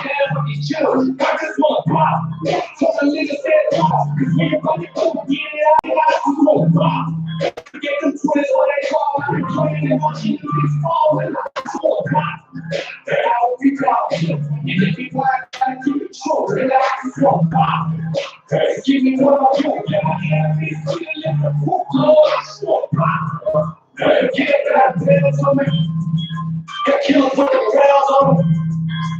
These children, I just want to pop. So the nigga said pop, cause we about to go get it out, I just want to pop. Get them twins what they call, I've been playing and watching these fall, and I just want to pop. That I will be and if you want to keep it short, then I just want to pop. Hey, give me what I want, yeah, I have these feeling the poop, Lord, I just want to pop. Hey, get that dance on me. Got killers with the rounds on them.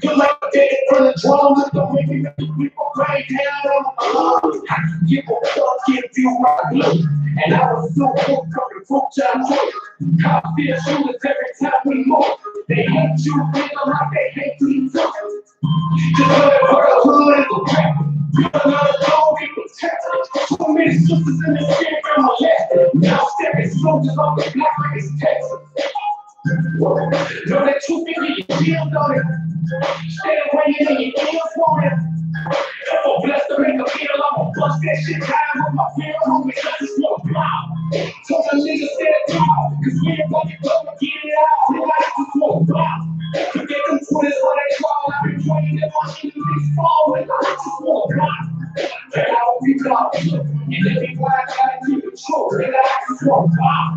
You like dead from the drama, the way we make people cry down on them. I can give a fuck if you rock blue. And I was so hooked up in fruit time too. Cop fear shooters every time we move. They hate you, feel like they hate you too. Just know that world hood is a rap. You don't know the dog, it was Texas. So many sisters in the skin from my left. Now stepping soldiers on the block like it's Texas. Know that 250 deals on it. Stay away in your ears for it. If I'm blessed to make a feel, I'ma bust that shit down with my real homies. I just want to pop. So the niggas said pop, cause we ain't fucking come and get it out. And I just want to pop. Forget them Twitters what they call. I've been playing and watching these fall, and I just want to pop. That I will be pop. And everywhere I gotta keep it true, and I just want to pop.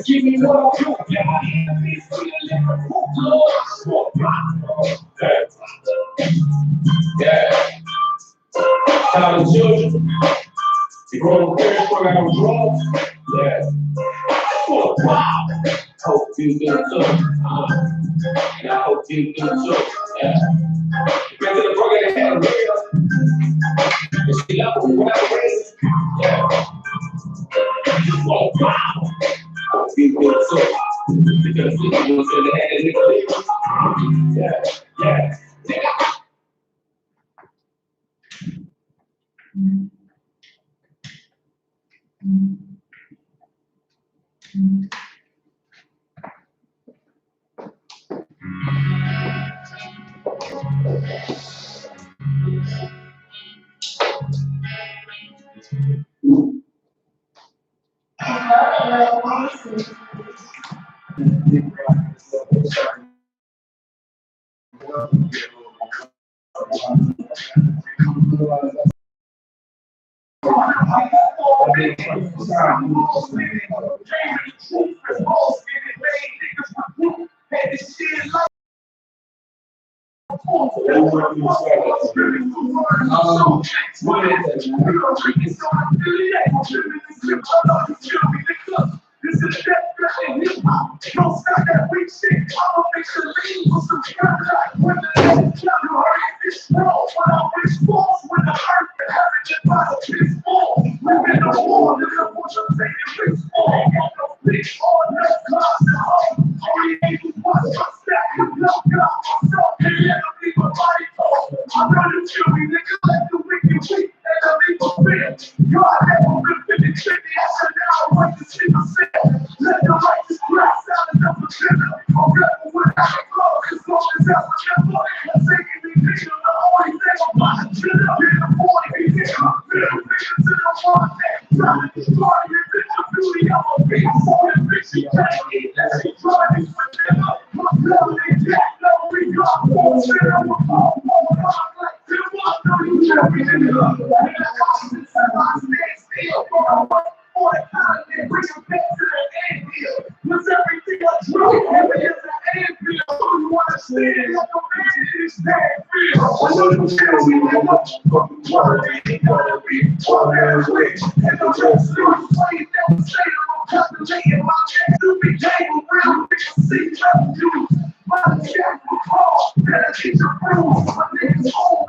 Give me what I want, yeah, my enemies feeling the poop, Lord, I just want to pop. Yeah. Shout out to children. You grow up parents working on drugs. Yeah. I just want to pop. Hope you do too. And I hope you do too. Yeah. Been to the program, they had a real. And she left with whatever race. Yeah. I just want to pop. Hope you do too. Because you know, so they had a nigga. Yeah. Yeah. Yeah. This is definitely hip-hop. Don't stop that weak shit. I'ma make the lean with some contact. When the next time you heard this world, when I wish falls, when the earth and heaven just by the piss fall. Live in the war, live in what you're taking risks for. Ain't got no bitch or no class at home. Only able to watch my stack and block out myself. And never leave my body cold. I'm gonna kill me, nigga. Let the wicked weak and the legal fear. God never been 50-50. I said now I'm right to see myself. Let the righteous grass out of the agenda. I'm rebel without a cause, as long as that's what you're for. I'm taking me picture, the only thing I'm about to chill out. In the morning, he did my middle finger to the one thing. Trying to destroy your picture beauty, I'm a big boy, bitch, she can't eat that. She trying to switch it up. My family, Jack, no, we got more shit. I'm a phone, like Tim, I know you champion it up. And that's why I stand still for a month. For the continent, bring them back to the anvil. Cause everything I drew, every is an anvil. You wanna stand like a man in his anvil. I know you tell me that what you fucking word ain't gonna be one man's way. And the rest of you playing that state of calculating my checks to be game around, niggas see revenue. My check will call, better keep your rules. My niggas home,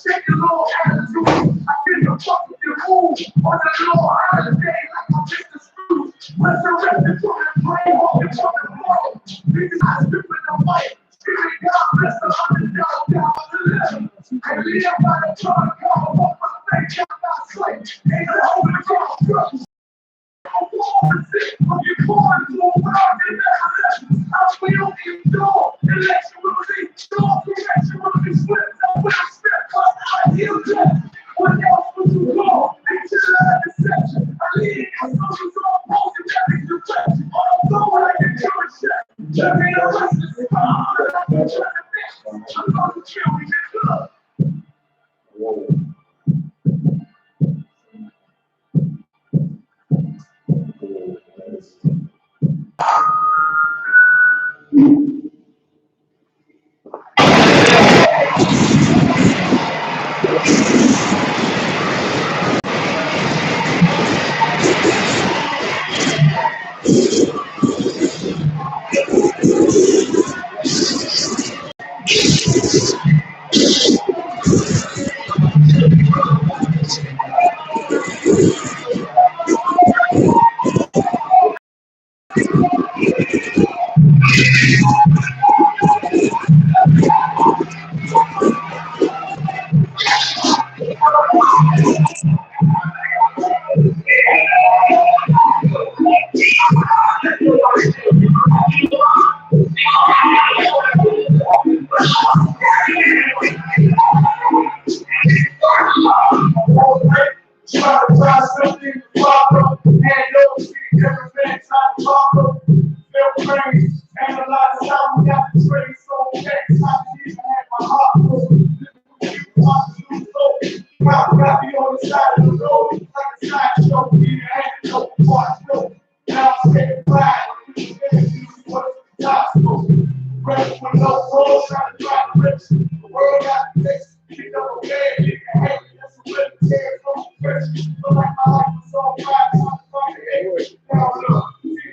check your little attitude. I give a fuck with your move on the law holiday. Resurrected from the grave, walking from the floor. Niggas I strip in the white. Spirit God, bless the $100 down on the left. And live by the trying to call up my face, I'm not slave. Ain't no holding the cross, drugs. I'm born sick, but you're born to a world you never left. I'm wheel in door, election will be door, direction will be swift. No way to step up, I heal death. What else would you go? Into the deception. I lead my soldiers on posting every direction. Although I can kill a shit. Let me arrest this. I'm about to kill me. Try to try something proper, and don't see every man trying to proper. Feel pain, analyze how we got the train so back. I didn't have my heart full. Got me on the side of the road, like a sideshow, being a antidote, watch no. Now I'm taking pride, what's the gospel? Ready for no road, trying to drive rich. The world got fixed, pick up a bag, you can hang it, that's a rip, tear from the fresh. Feel like my life was all right, I'm trying to get now look,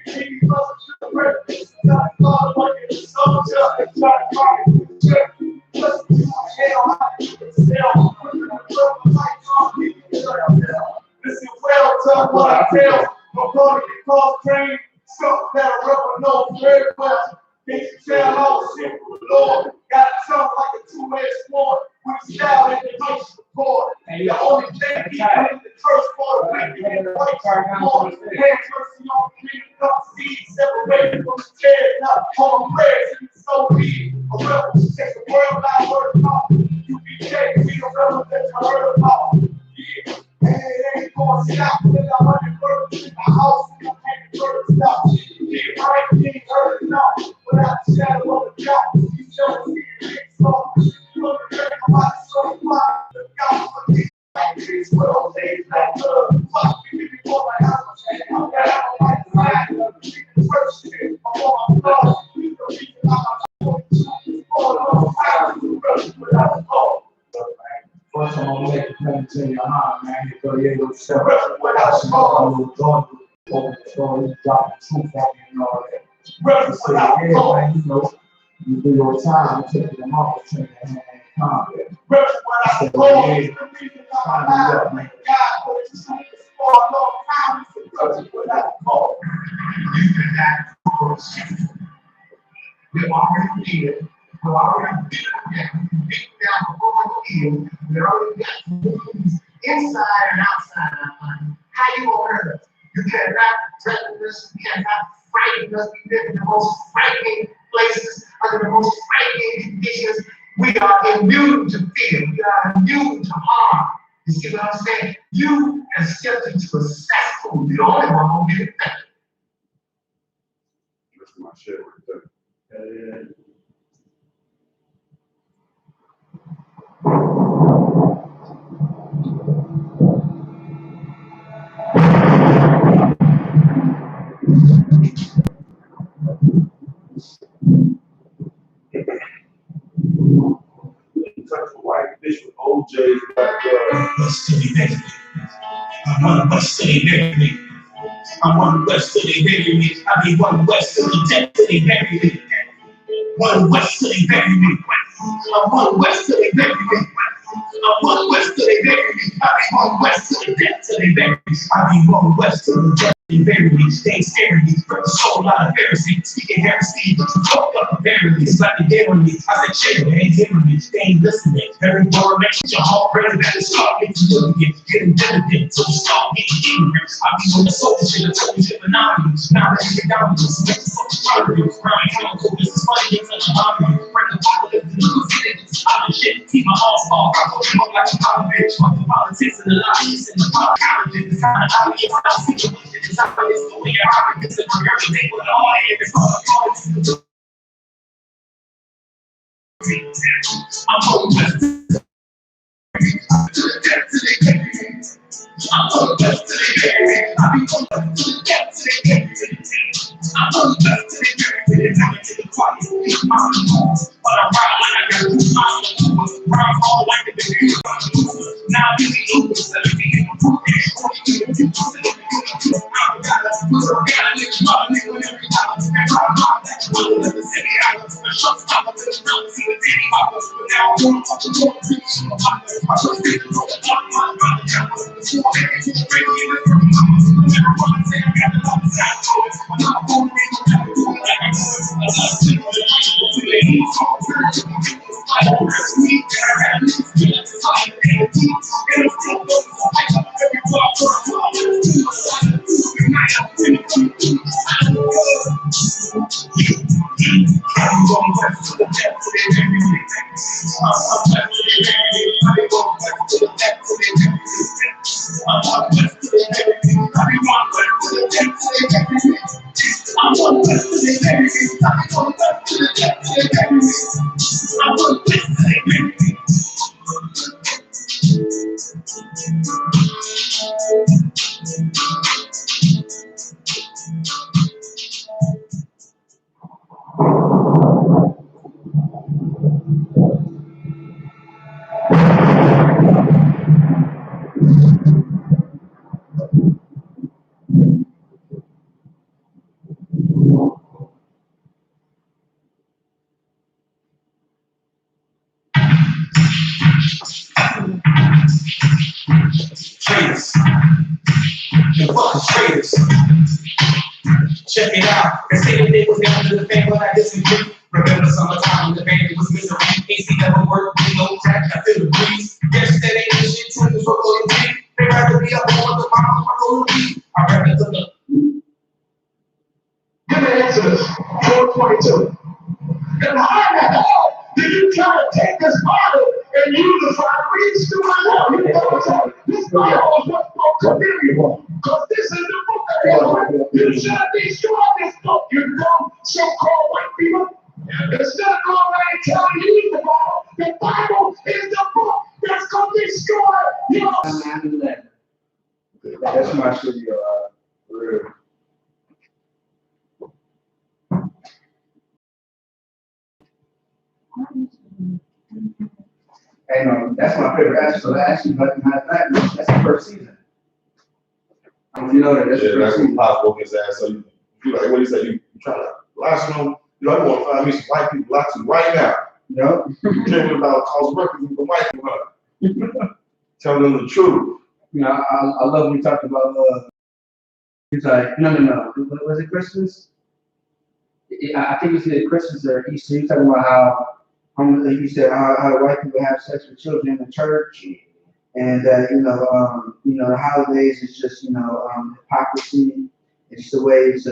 see, brother, to the breakfast. Not a lot like a soldier, trying to find it, check. Listen to my hell, I can sell. Listen well, tell what I tell. No brother can cause pain. Something that'll rubber nose very well. Can't you tell all the shit from the Lord? Got a tongue like a two-edged sword. With a style in the nation report. And the only thing he did in the church for the wicked and the righteous Lord. Had mercy on me, enough seeds separated from the dead. Not on prayers in the soul be a rebel. Take the world out word of mouth. U.P.K, be a rebel that you heard about. Yeah. And it ain't gonna stop till I want the birds in my house and I'm hanging birds stop. Yeah, right, you ain't heard enough. Without the shadow of a doubt, you just see the big song. You look at my body so fly, the God for me. Like these world days, like fuck me before my house. I'm down like the line, the first shit, I'm on my blood. You know, you can have my phone. All on fire, you rush without a phone. First, I'm gonna make a claim to your heart, man. You go, yeah, yourself. Without a phone, you drop the truth on me and all that. So, yeah, man, you know, you do your time, you take them off, take your hand and calm there. So, yeah, trying to do up, man. We're already here. We're already beat down before the field. We already got moves inside and outside our mind. How you on earth? You cannot threaten us, you cannot frighten us. We live in the most frightening places, under the most frightening conditions. We are immune to fear. We are immune to harm. You see what I'm saying? You are subject to a cesspool. You're the only one who will get infected. That's my shit right there. White fish with OJ's back there. West Philly, baby. I want West Philly, baby. I want West Philly, baby. I be one West Philly, Death Philly, baby. One West Philly, baby. I'm one West Philly, baby. I'm one West Philly, baby. I be one West Philly, Death Philly, baby. I be one West Philly, Death Philly, baby. They ain't scaring me, but the soul out of Pharisee. Speaking heresy, but you talk up barely. It's like they hearing me. I said, chill, they ain't hearing me. They ain't listening. Every word makes your heart break. That is start getting looking, getting diligent. So you start getting ignorant. I be on the soul shit, I told you anonymous. Now that you're down with this, make so much progress. Grind, chemical, this is funny, it's such a hobby. Break the apocalypse, and look at it, it's hot and shit. Keep my arms off, I hold you up like a pop bitch. Fuck the politics and the lies and the politics. It's kind of obvious, I don't see the shit. It's not like it's the way you're arrogant. It's everything with all the air. It's all the politics. I'm on the to the depth to the game. I'm on the left to the game. I be on the to the depth to the game. I'm on the left to the game. To the quiet. But I'm riding like I got two miles. Rhyme all like the baby. Now I'm using Uber 17 in the pool. I got a nigga, mother nigga, with every dollar. And I'm not that one of the city islands. The shut's top of the ground. See the titty poppers. But now I'm going to touch a little bit. My first thing is on the top of my brother. It's more than it's bring me with her. Never run and say I got it on the side. I'm not going to be able to do it like I do it. I love to do it. To the east, all I don't rest me. I had to feel it. I had to do it. And it's still going to fight up every block. I'm going back to the depth of everything. I'm back to the Traitors. The fucking traitors. Check it out. They say that they was down to the fame, but I disagree. Remember summertime when the baby was misery. AC never worked, we no crack, I feel the breeze. Guess that ain't the shit, twins were going to be. They rather be up on the bottom of the beat. I reckon to the. Give me Exodus 4:22. And how in the hell did you try to take this Bible and use it for outreach to my hell? You know what I'm saying? This Bible is what's supposed to be you. Because this is the book of hell. You should be sure this book, you dumb so-called white people. Instead of going around and telling you the Bible is the book that's going to destroy you. That's my studio. And that's my favorite actor. So that actually, that's the first season. You know that that's the first season. Possible his ass. So you like what you say? You trying to last one? You know, I want to find me some white people lots of right now. Yep. You tell me about cause records with the white people. Tell them the truth. You know, I love when you talked about. He's like, no. Was it Christmas? I think you said Christmas or Easter. You talking about how you said how white people have sex with children in the church, and the holidays is just hypocrisy. It's the way to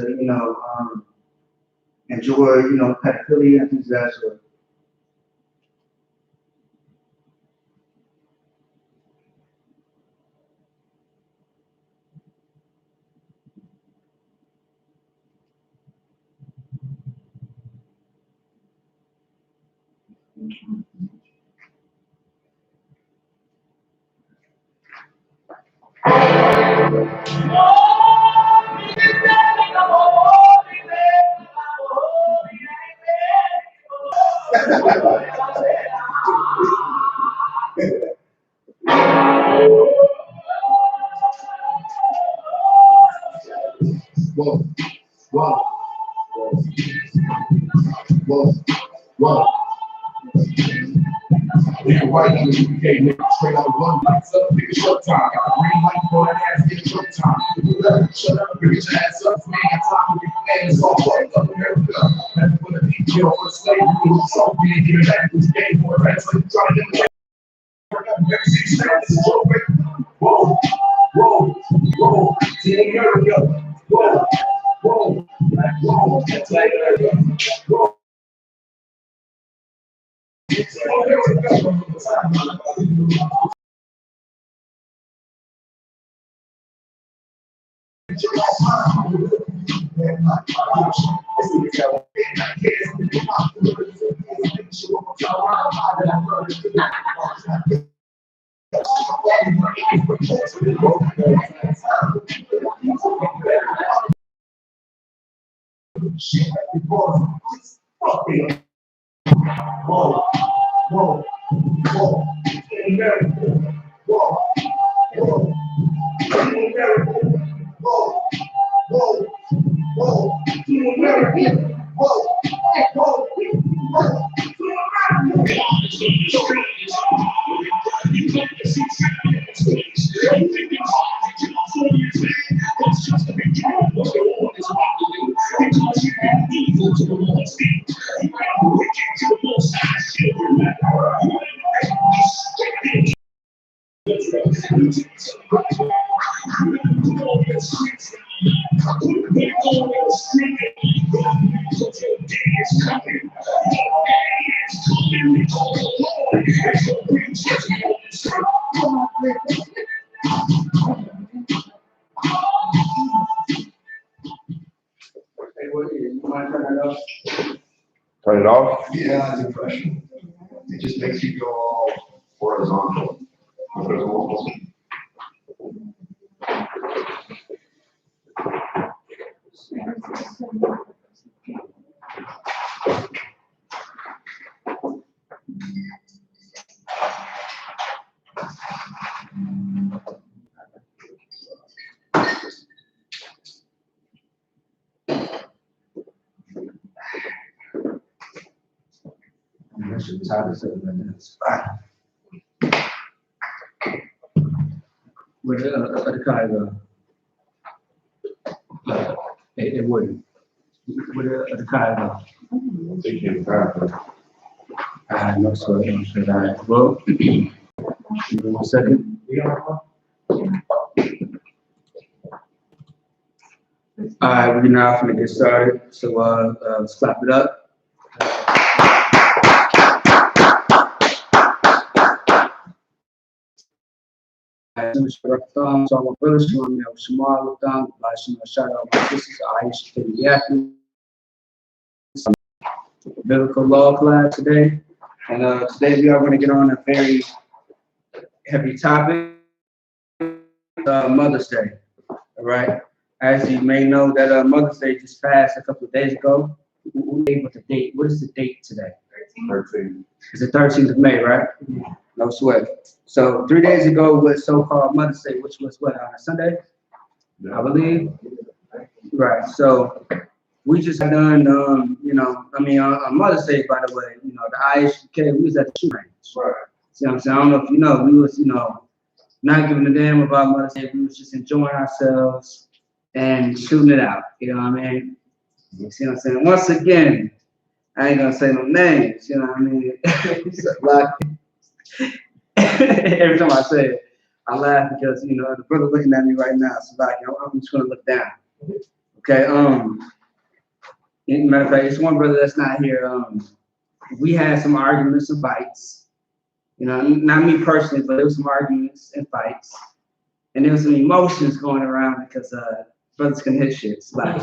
enjoy pedophilia and things of that sort. Whoa. Nigga white I.S.U.P.K, nigga straight out of one lights up, nigga showtime. Got a green light for that ass, nigga showtime. Shut up, nigga, get your ass up, man. Got time to get famous all fucked up America. That's when the people get over slavery, it was so big, get back to this game for a rest. Like, try to get whoa, to America. Whoa, to America. Whoa. Turn it off? Yeah, that's impression. It just makes you go all horizontal. I should be tired of saying that. Where the car go? It wouldn't. Where the car go? They can't find it. No, so all right. Well, give me 1 second. All right, we're now gonna get started. So let's clap it up. So my brothers, Shamar, shout out my sisters, I.S.U.P.K, Minneapolis. Biblical law class today, and today we are going to get on a very heavy topic, Mother's Day. All right, as you may know, that Mother's Day just passed a couple of days ago. What the date? What is the date today? 13. It's the 13th of May, right? No sweat. So 3 days ago was so-called Mother's Day, which was what, on a Sunday, I believe. Right. So we just got done, on Mother's Day, by the way, the I.S.U.P.K, we was at the shooting range. Right. See what I'm saying? I don't know if you know, we was, not giving a damn about Mother's Day. We was just enjoying ourselves and shooting it out. You know what I mean? You see what I'm saying? Once again, I ain't gonna say no names. You know what I mean? Every time I say it, I laugh because the brother looking at me right now. So like, I'm just gonna look down. Okay. Matter of fact, it's one brother that's not here. We had some arguments and fights. Not me personally, but there was some arguments and fights, and there was some emotions going around because brothers can hit shit. It's a lot.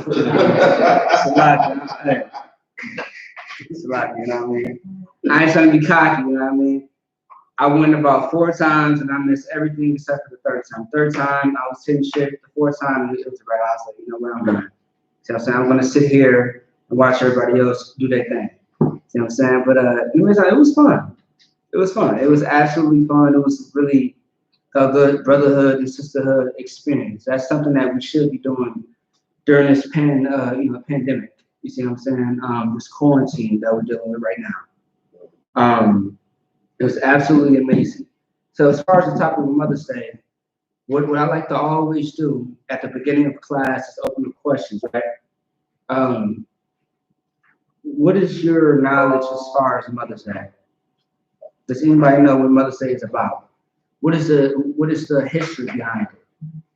It's a lot, you know what I mean? I ain't trying to be cocky, you know what I mean? I went about 4 times and I missed everything except for the 3rd time. 3rd time, I was hitting shit. The 4th time, it was right. I was like, you know what, I'm done. See what I'm saying? I'm gonna sit here and watch everybody else do their thing. See what I'm saying? But anyways, it was fun. It was fun. It was absolutely fun. It was really a good brotherhood and sisterhood experience. That's something that we should be doing during this pandemic. You see what I'm saying? This quarantine that we're dealing with right now. It was absolutely amazing. So as far as the topic of Mother's Day, what I like to always do at the beginning of class is open up questions, right? What is your knowledge as far as Mother's Day? Does anybody know what Mother's Day is about? What is the history behind it?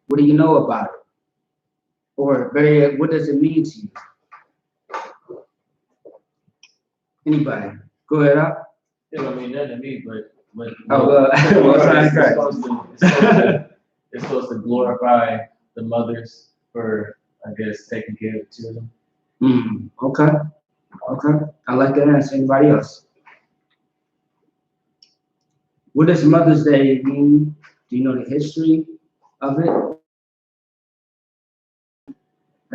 What do you know about it? Or what does it mean to you? Anybody? Go ahead, up. Yeah, I mean, nothing to me, but it's supposed to glorify the mothers for, I guess, taking care of the children. Okay. I like that answer. Anybody else? What does Mother's Day mean? Do you know the history of it?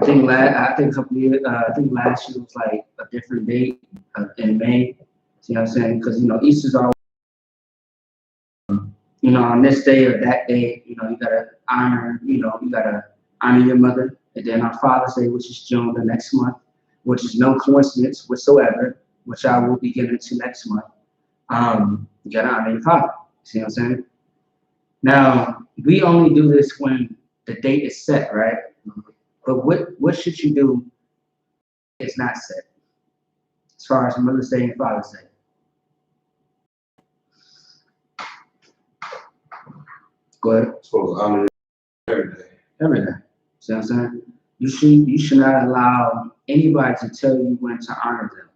I think a couple of years, I think last year was like a different date in May. See what I'm saying? Because Easter's always, on this day or that day, you gotta honor, you gotta honor your mother. And then on Father's Day, which is June the next month, which is no coincidence whatsoever, which I will be getting into next month. You gotta honor your father. See what I'm saying? Now, we only do this when the date is set, right? But what should you do if it's not set? As far as Mother's Day and Father's Day. Go ahead. Supposed to honor every day. Every day. See what I'm saying? You should not allow anybody to tell you when to honor them.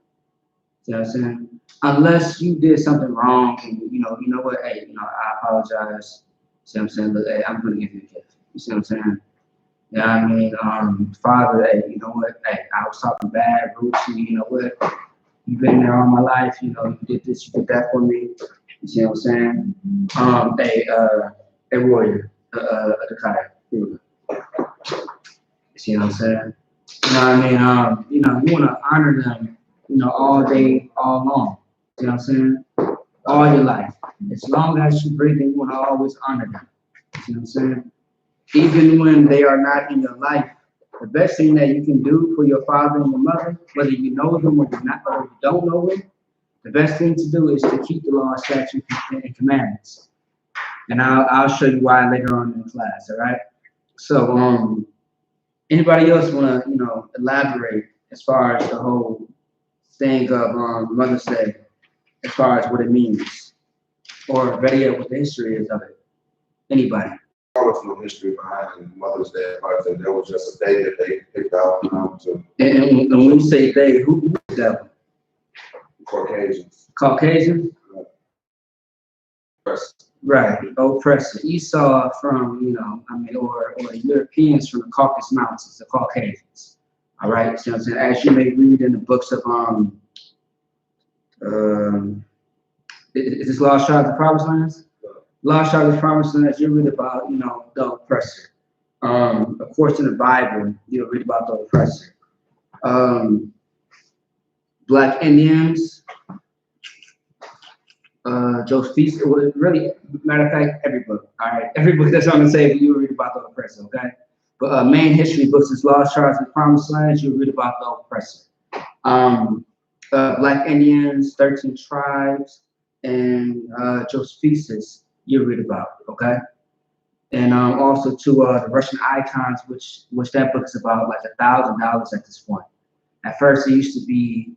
See what I'm saying? Unless you did something wrong and you know what, hey, I apologize. See what I'm saying? Look, hey, I'm gonna give you a gift. You see what I'm saying? Yeah, Father, hey, you know what? Hey, I was talking bad, rude to you, you know what? You've been there all my life, you know, you did this, you did that for me. You see what I'm saying? A warrior, the kind. You see what I'm saying? You know what I mean? You know, you want to honor them, you know, all day, all long. You know what I'm saying? All your life. As long as you breathe, you want to always honor them. You know what I'm saying? Even when they are not in your life, the best thing that you can do for your father and your mother, whether you know them or you don't know them, the best thing to do is to keep the law, statutes, and commandments. And I'll show you why later on in the class. All right. So anybody else want to, you know, elaborate as far as the whole thing of Mother's Day, as far as what it means, or better yet, what the history is of it? Anybody? Colorful history behind Mother's Day. I think there was just a day that they picked out to And when you say they, who is that? Caucasians. Caucasian? Yes. Right, oppressor. Esau from, you know, I mean, or Europeans from the Caucasus Mountains, the Caucasians. All right, so as you may read in the books of is this Lost Tribes of Promised Lands? Lost Tribes of Promised Lands, you read about, you know, the oppressor. Of course, in the Bible, you'll read about the oppressor. Black Indians, Josephus, really, matter of fact, every book, all right? Every book that's on the table, you'll read about the oppressor, okay? But main history books is Lost Tribes of Promised Lands, you'll read about the oppressor. Black Indians, 13 tribes, and Josephus, you'll read about, okay? And also to the Russian icons, which that book is about like $1,000 at this point. At first, it used to be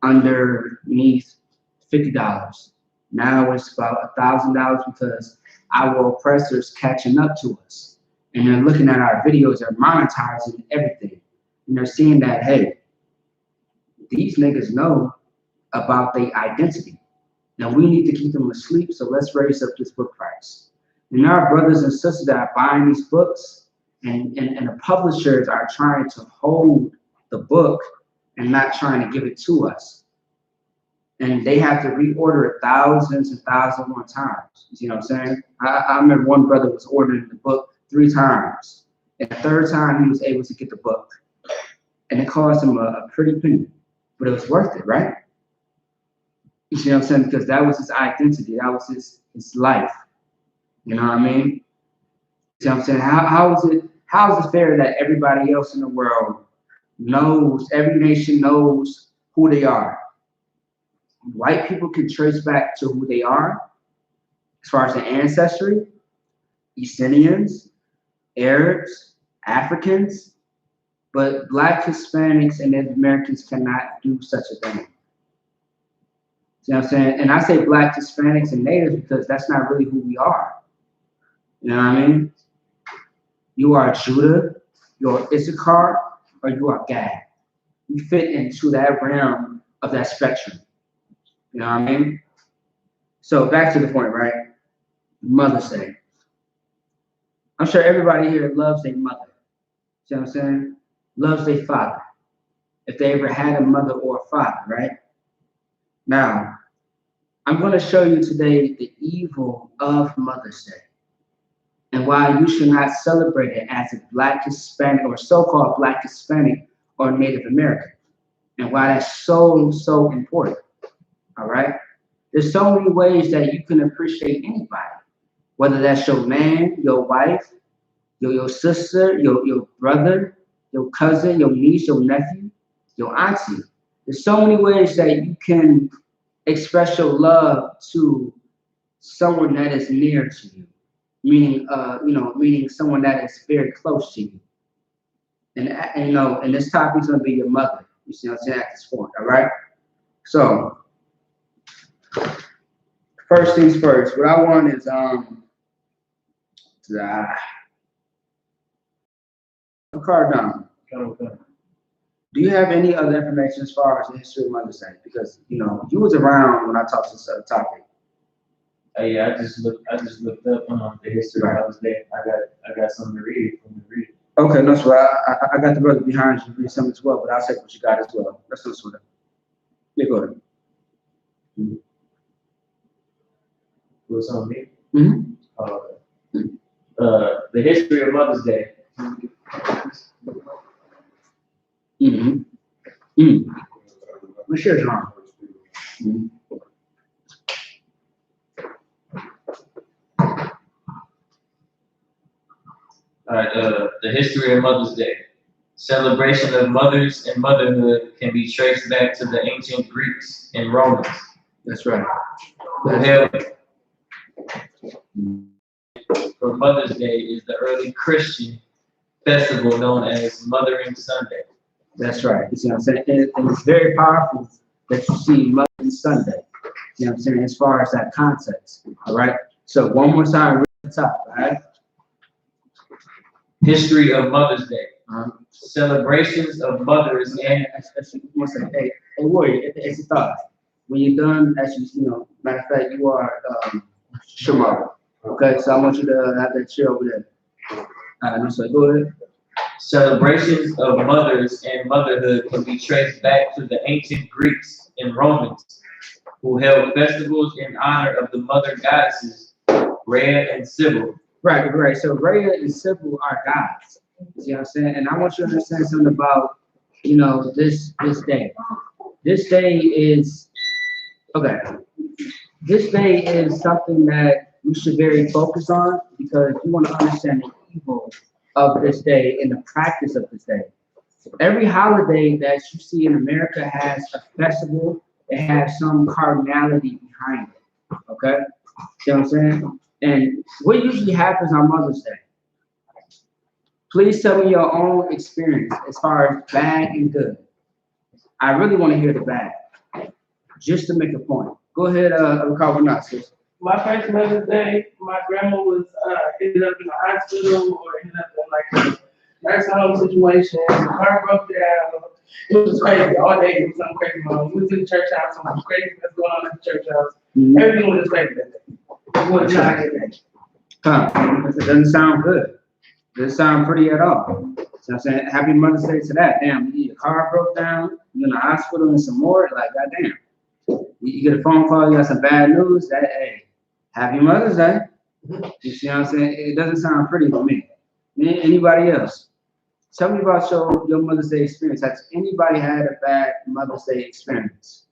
underneath $50. Now it's about $1,000 because our oppressors catching up to us, and they're looking at our videos, they're monetizing everything, and they're seeing that, hey, these niggas know about their identity. Now we need to keep them asleep, so let's raise up this book price. And our brothers and sisters that are buying these books, and the publishers are trying to hold the book and not trying to give it to us. And they have to reorder it thousands and thousands more times. You know what I'm saying? I remember one brother was ordering the book 3 times. And the 3rd time he was able to get the book. And it cost him a pretty penny. But it was worth it, right? You see what I'm saying? Because that was his identity. That was his life. You know what I mean? You see what I'm saying? How is it fair that everybody else in the world knows, every nation knows who they are? White people can trace back to who they are as far as their ancestry, East Indians, Arabs, Africans, but Black Hispanics and Native Americans cannot do such a thing. You know what I'm saying? And I say Black Hispanics and Natives because that's not really who we are. You know what I mean? You are Judah, you're Issachar, or you are Gad. You fit into that realm of that spectrum. You know what I mean? So back to the point, right? Mother's Day. I'm sure everybody here loves their mother. See what I'm saying? Loves their father. If they ever had a mother or a father, right? Now, I'm going to show you today the evil of Mother's Day and why you should not celebrate it as a Black Hispanic or so-called Black Hispanic or Native American, and why that's so, so important. All right? There's so many ways that you can appreciate anybody, whether that's your man, your wife, your sister, your brother, your cousin, your niece, your nephew, your auntie. There's so many ways that you can express your love to someone that is near to you, meaning meaning someone that is very close to you. And this topic is gonna be your mother. You see what I'm saying at this point, all right? So first things first, what I want is a card down. Do you have any other information as far as the history of Mother's Day? Because you was around when I talked this topic. Yeah, I just looked up the history of Mother's Day. I got something to read. Okay, no, so I got the brother behind you to read something as well, but I'll take what you got as well. That's no sweat. Yeah, go ahead. What's on me? Mm-hmm. The history of Mother's Day. Mm-hmm. Mm-hmm. What's yours, Ron? Mm-hmm. All right, the history of Mother's Day. Celebration of mothers and motherhood can be traced back to the ancient Greeks and Romans. That's right. Who held for Mother's Day is the early Christian festival known as Mothering Sunday. That's right. You see what I'm saying? And it's very powerful that you see Mother's Sunday. You know what I'm saying? As far as that context. All right. So one more time, right at the top. All right. History of Mother's Day. Celebrations of mothers and Hey, Warrior, it's a thought. When you're done, actually, matter of fact, you are Shamar. Okay, so I want you to have that chair over there. All right, so go ahead. Celebrations of mothers and motherhood can be traced back to the ancient Greeks and Romans, who held festivals in honor of the mother goddesses, Rhea and Sybil. Right. So Rhea and Sybil are gods. You see what I'm saying? And I want you to understand something about, this day. This day is, okay. This day is something that we should very focus on because you want to understand the evil of this day and the practice of this day. Every holiday that you see in America has a festival. It has some cardinality behind it. Okay? You know what I'm saying? And what usually happens on Mother's Day? Please tell me your own experience as far as bad and good. I really want to hear the bad, just to make a point. Go ahead, Ricardo Nazis. My first Mother's Day, my grandma was ended up in the hospital or ended up in like a nursing home situation. The car broke down. It was crazy all day. It was something crazy. We was in the church house. Something crazy was going on in the church house. Mm-hmm. Everything was just crazy that day. It was not a good day. It doesn't sound good. It doesn't sound pretty at all. So I'm saying, happy Mother's Day to that. Damn, your car broke down, you're in the hospital and some more. Like, goddamn. You get a phone call, you got some bad news. That, hey, happy Mother's Day. You see what I'm saying? It doesn't sound pretty to me. Anybody else? Tell me about your Mother's Day experience. Has anybody had a bad Mother's Day experience?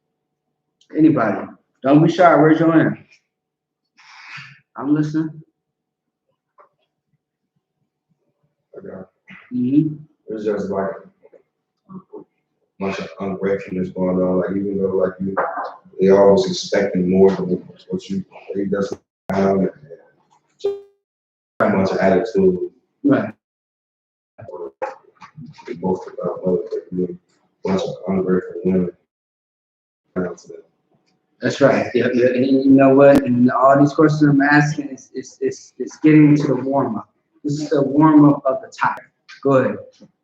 Anybody? Don't be shy. Raise your hand. I'm listening. Mm-hmm. It's just like much ungratefulness going on. Like even though like they always expecting more than what they just have, and much attitude. Right. Most about mothers, like bunch of ungrateful women. That's right. Yeah. And you know what? And all these questions I'm asking is getting to the warm up. This is the warm up of the topic. Go ahead.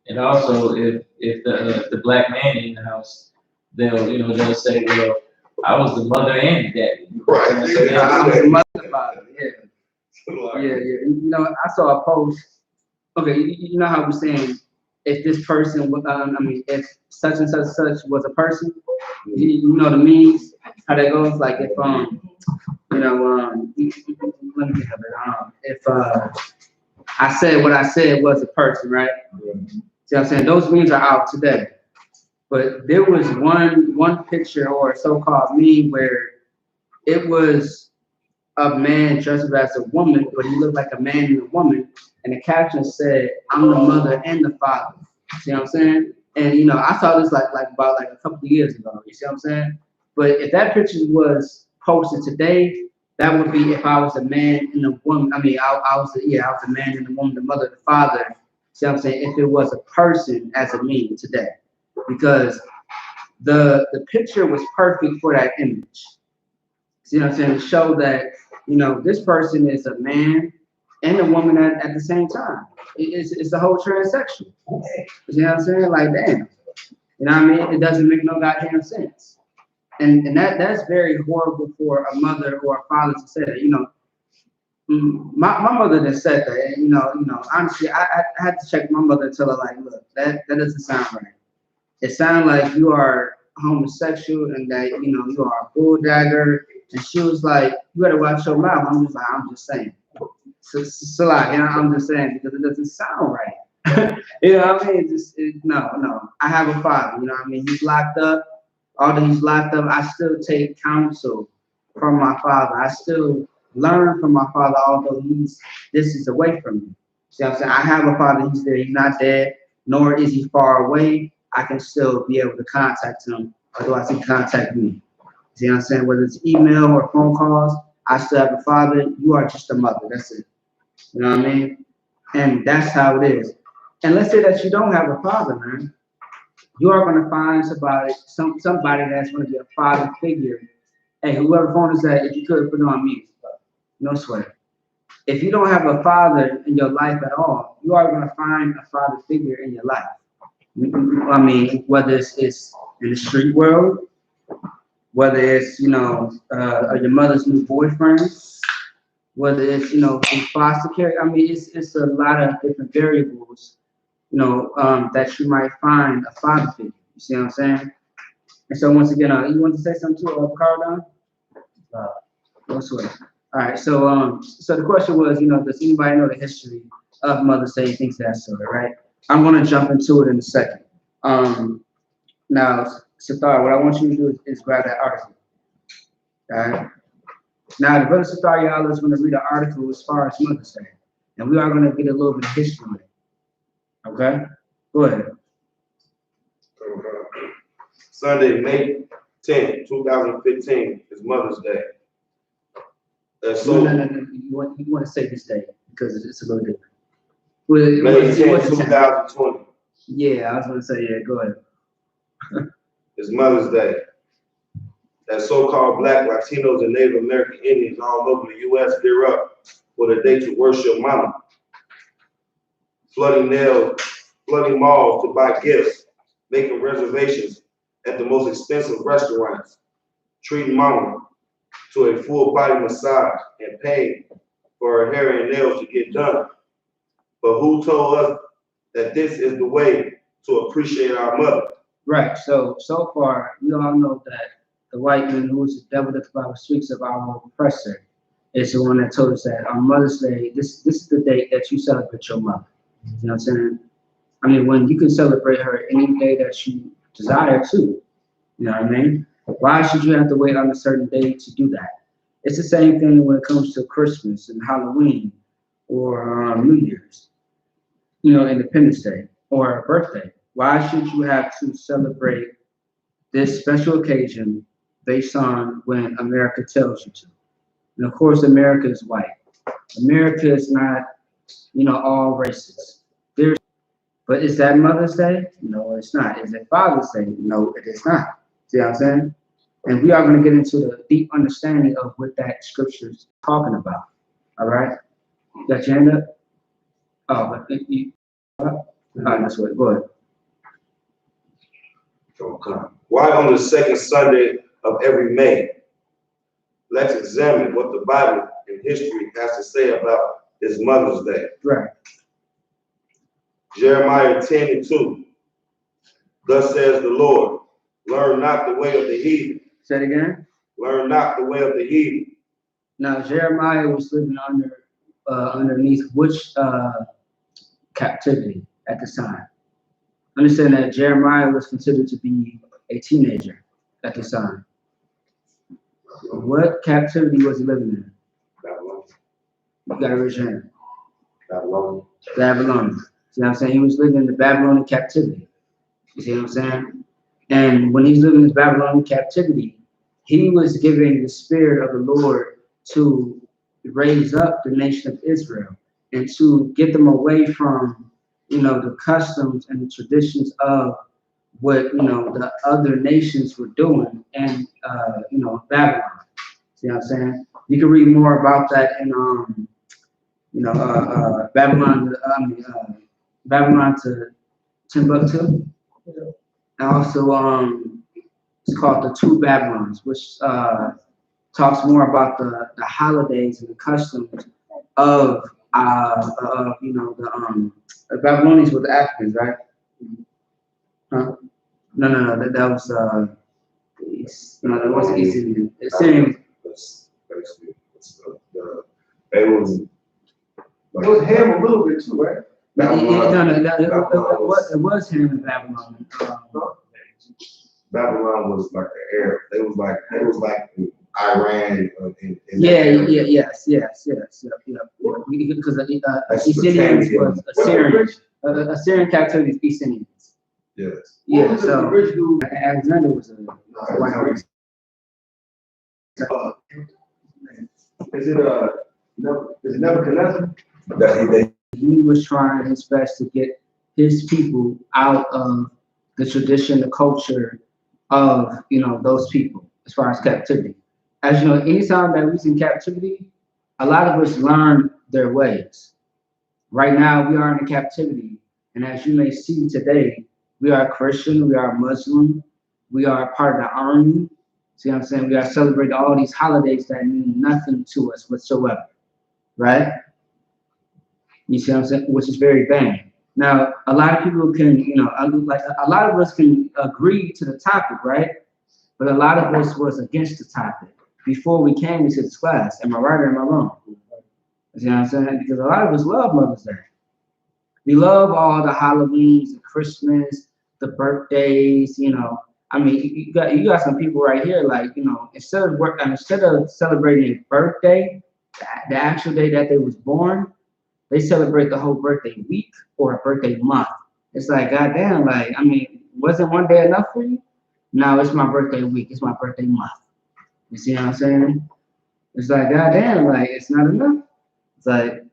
And also, if the black man in the house, they'll say, well, I was the mother and the daddy. Right. I was the mother father. Yeah. Yeah. I saw a post. Okay, you know how we're saying if this person, if such and such was a person, you know the memes, how that goes. Like if let me think of it. If I said what I said was a person, right? See what I'm saying? Those memes are out today. But there was one picture or a so-called meme where it was a man dressed up as a woman, but he looked like a man and a woman, and the caption said, "I'm the mother and the father." See what I'm saying? And I saw this like about a couple of years ago. You see what I'm saying? But if that picture was posted today, that would be if I was a man and a woman. I was a man and a woman, the mother, the father. See what I'm saying? If it was a person as a meme today, because the picture was perfect for that image. See what I'm saying? To show that this person is a man and a woman at the same time. It's the whole transsexual. You know what I'm saying? Like, damn. You know what I mean? It doesn't make no goddamn sense. And that's very horrible for a mother or a father to say that. My mother that said that, and honestly, I had to check my mother and tell her, like, look, that doesn't sound right. It sounds like you are homosexual and that, you know, you are a bulldagger. And she was like, you better watch your mouth. I'm just like, I'm just saying. So like, you know, I'm just saying because it doesn't sound right. You know what I mean? No. I have a father, you know what I mean? He's locked up. Although he's locked up, I still take counsel from my father. I still learn from my father, although this is away from me. See what I'm saying? I have a father, he's there, he's not dead, nor is he far away. I can still be able to contact him, otherwise he contact me. See what I'm saying? Whether it's email or phone calls, I still have a father. You are just a mother. That's it. You know what I mean? And that's how it is. And let's say that you don't have a father, man. You are going to find somebody that's going to be a father figure. Hey, whoever phone is that, if you could put it on mute, no sweat. If you don't have a father in your life at all, you are going to find a father figure in your life. I mean, whether it's in the street world, whether it's, you know, your mother's new boyfriend, whether it's, you know, in foster care. I mean, it's a lot of different variables, you know, that you might find a father figure. You see what I'm saying? And so once again, you want to say something to Carl? No sweat. All right. So so the question was, you know, does anybody know the history of Mother's Day? Things of that sort, right? I'm going to jump into it in a second. Now, Sathar, what I want you to do is grab that article. All right. Now, the brother Sathar Yala is going to read an article as far as Mother's Day, and we are going to get a little bit of history on it. Okay. Go ahead. Sunday, May 10th, 2015 is Mother's Day. So no. You want to say this day because it's a little different. May 10th, 2020. Yeah, I was going to say, yeah, go ahead. It's Mother's Day. As so-called Black, Latinos, and Native American Indians all over the U.S. gear up for the day to worship Mama. Flooding malls to buy gifts, making reservations at the most expensive restaurants, treating Mama to a full body massage and paying for her hair and nails to get done. But who told us that this is the way to appreciate our mother? Right. So far, we all know that the white man who is the devil that the Bible speaks of, our oppressor, is the one that told us that on Mother's Day, this is the date that you celebrate your mother. You know what I'm saying? I mean, when you can celebrate her any day that you desire to. You know what I mean? Why should you have to wait on a certain day to do that? It's the same thing when it comes to Christmas and Halloween or New Year's, you know, Independence Day or a birthday. Why should you have to celebrate this special occasion based on when America tells you to? And of course, America is white. America is not, you know, all races. But is that Mother's Day? No, it's not. Is it Father's Day? No, it is not. See what I'm saying? And we are going to get into the deep understanding of what that scripture is talking about. All right? You got your hand up? Oh, but you. All right, that's what. Go ahead. Why on the second Sunday of every May? Let's examine what the Bible and history has to say about this Mother's Day. Right. Jeremiah 10:2. Thus says the Lord, learn not the way of the heathen. Say it again. Learn not the way of the heathen. Now, Jeremiah was living underneath which captivity at the time? Understand that Jeremiah was considered to be a teenager at the time. What captivity was he living in? Babylon. You gotta raise your hand. Babylon. Babylon. See what I'm saying? He was living in the Babylonian captivity. You see what I'm saying? And when he's living in this Babylonian captivity, he was giving the spirit of the Lord to raise up the nation of Israel and to get them away from, you know, the customs and the traditions of what, you know, the other nations were doing and, you know, Babylon. See what I'm saying? You can read more about that in, you know, Babylon to Timbuktu. And also, it's called the Two Babylons, which talks more about the holidays and the customs of you know, the Babylonians were the Africans, right? Huh? No, that was It was easy. Assyrians. Basically, they was. It was him a little bit too, right? It was him in Babylon. Babylon was like the Arab. They was like Iran. Yes. Because Assyrians was Assyrian. Assyrian captivity is East Indians. Yes. Yeah. So Alexander was a white race. Is it Nebuchadnezzar? He was trying his best to get his people out of the tradition, the culture of those people as far as captivity. As you know, anytime that we was in captivity, a lot of us learned their ways. Right now, we are in captivity, and as you may see today, we are Christian, we are Muslim, we are part of the army. See what I'm saying? We are celebrating all these holidays that mean nothing to us whatsoever, right? You see what I'm saying? Which is very vain. Now, a lot of people can, like a lot of us can agree to the topic, right? But a lot of us was against the topic before we came into this class. Am I right or am I wrong? You see what I'm saying? Because a lot of us love Mother's Day. We love all the Halloweens, the Christmas, the birthdays, I mean, you got some people right here, like, instead of celebrating a birthday, the actual day that they was born, they celebrate the whole birthday week or a birthday month. It's like, goddamn, like, I mean, wasn't one day enough for you? No, it's my birthday week. It's my birthday month. You see what I'm saying? It's like, goddamn, like, it's not enough. It's like,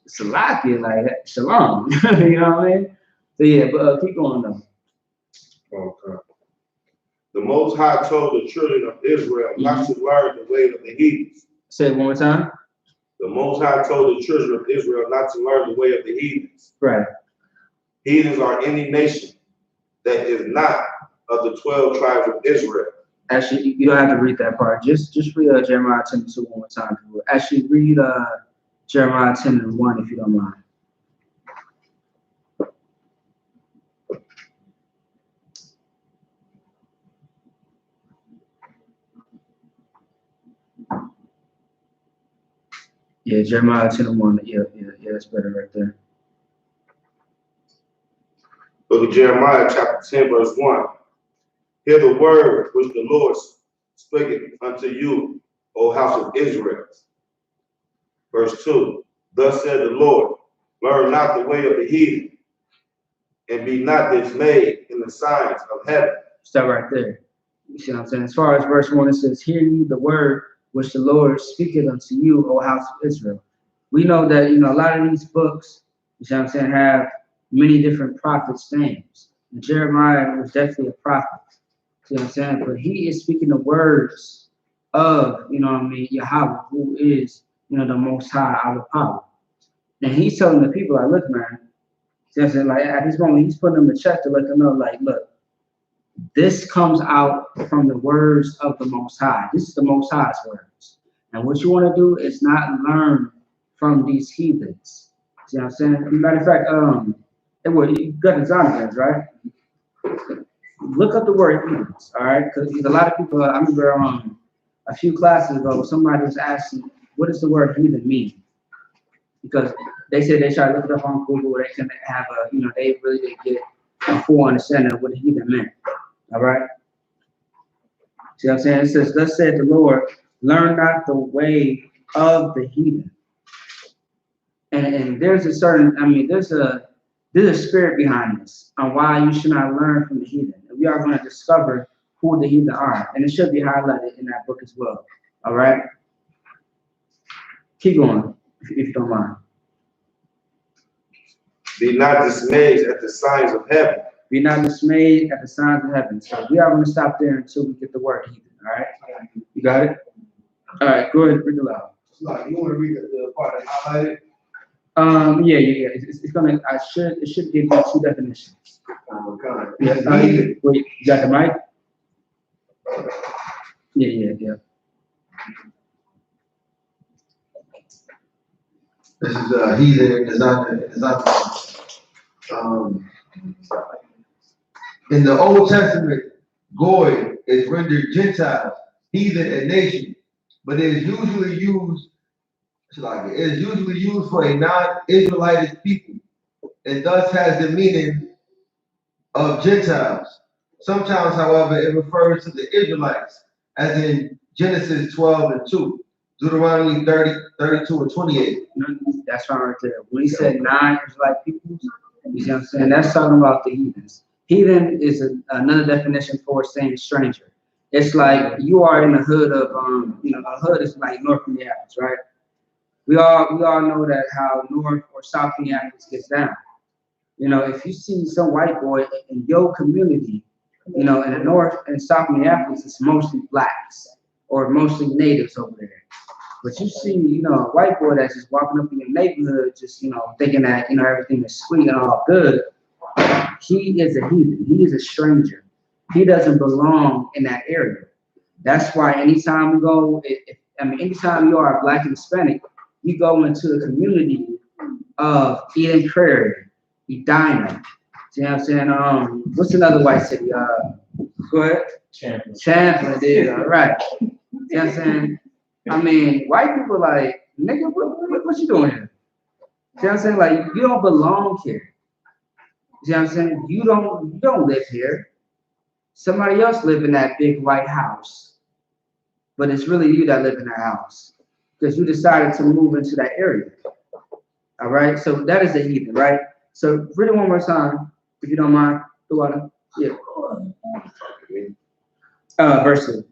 Salaki, like, shalom. You know what I mean? So, yeah, but keep going, though. Okay. The Most High told the children of Israel not to learn the way of the heathens. Say it one more time. The Most High told the children of Israel not to learn the way of the heathens. Right. Heathens are any nation that is not of the 12 tribes of Israel. Actually, you don't have to read that part. Just read Jeremiah 10:2 one more time. Actually, read Jeremiah 10:1 if you don't mind. Yeah, Jeremiah 10:1. Yeah, that's better right there. Book of Jeremiah, chapter 10, verse 1. Hear the word which the Lord spake unto you, O house of Israel. Verse 2. Thus said the Lord, learn not the way of the heathen, and be not dismayed in the signs of heaven. Stop right there. You see what I'm saying? As far as verse 1, it says, hear ye the word which the Lord speaketh unto you, O house of Israel. We know that, a lot of these books, you see what I'm saying, have many different prophets' names. And Jeremiah was definitely a prophet. See what I'm saying? But he is speaking the words of, Yahweh, who is, the Most High, our power. And he's telling the people, like, look, man, see what I'm saying? Like, at this moment, he's putting them in check to let them know, like, look, this comes out from the words of the Most High. This is the Most High's words. And what you want to do is not learn from these heathens. See what I'm saying? Matter of fact, you got the Zonagans, right? Look up the word heathens, all right? Because a lot of people, I remember a few classes ago, somebody was asking, what does the word heathen mean? Because they said they tried to look it up on Google, they couldn't have they really didn't get a full understanding of what heathen meant. All right. See what I'm saying? It says, thus said the Lord, learn not the way of the heathen. And there's a certain, there's a spirit behind this on why you should not learn from the heathen. And we are going to discover who the heathen are. And it should be highlighted in that book as well. All right. Keep going, if you don't mind. Be not dismayed at the signs of heaven. Be not dismayed at the signs of heaven. So we are going to stop there until we get the word heathen. All right? You got it? All right, go ahead, read it loud. You want to read the part that highlighted? Yeah. It's gonna. It should give you two definitions. Yeah. Wait, you got the mic? Yeah. This is heathen in the Old Testament, Goy is rendered Gentiles, heathen, and nation, but it is usually used for a non-Israelite people, and thus has the meaning of Gentiles. Sometimes, however, it refers to the Israelites, as in Genesis 12 and 2, Deuteronomy 30, 32 and 28. That's right there. When he said non-Israelite peoples, you see what I'm saying? That's talking about the heathens. Heathen is another definition for saying stranger. It's like you are in the hood of, a hood is like North Minneapolis, right? We all know that how North or South Minneapolis gets down. If you see some white boy in your community, in the North and South Minneapolis, it's mostly blacks or mostly natives over there. But you see, a white boy that's just walking up in your neighborhood, just, thinking that, everything is sweet and all good. He is a heathen. He is a stranger. He doesn't belong in that area. That's why anytime we go, anytime you are Black and Hispanic, you go into the community of Eden Prairie, Edina. See what I'm saying? What's another white city? Go ahead. Champlin, there. All right. See what I'm saying? White people like, nigga, what you doing here? See what I'm saying? Like, you don't belong here. See what I'm saying? You don't live here. Somebody else live in that big white house. But it's really you that live in that house. Because you decided to move into that area. All right? So that is the heathen, right? So read it one more time, if you don't mind. Yeah. Verse 2.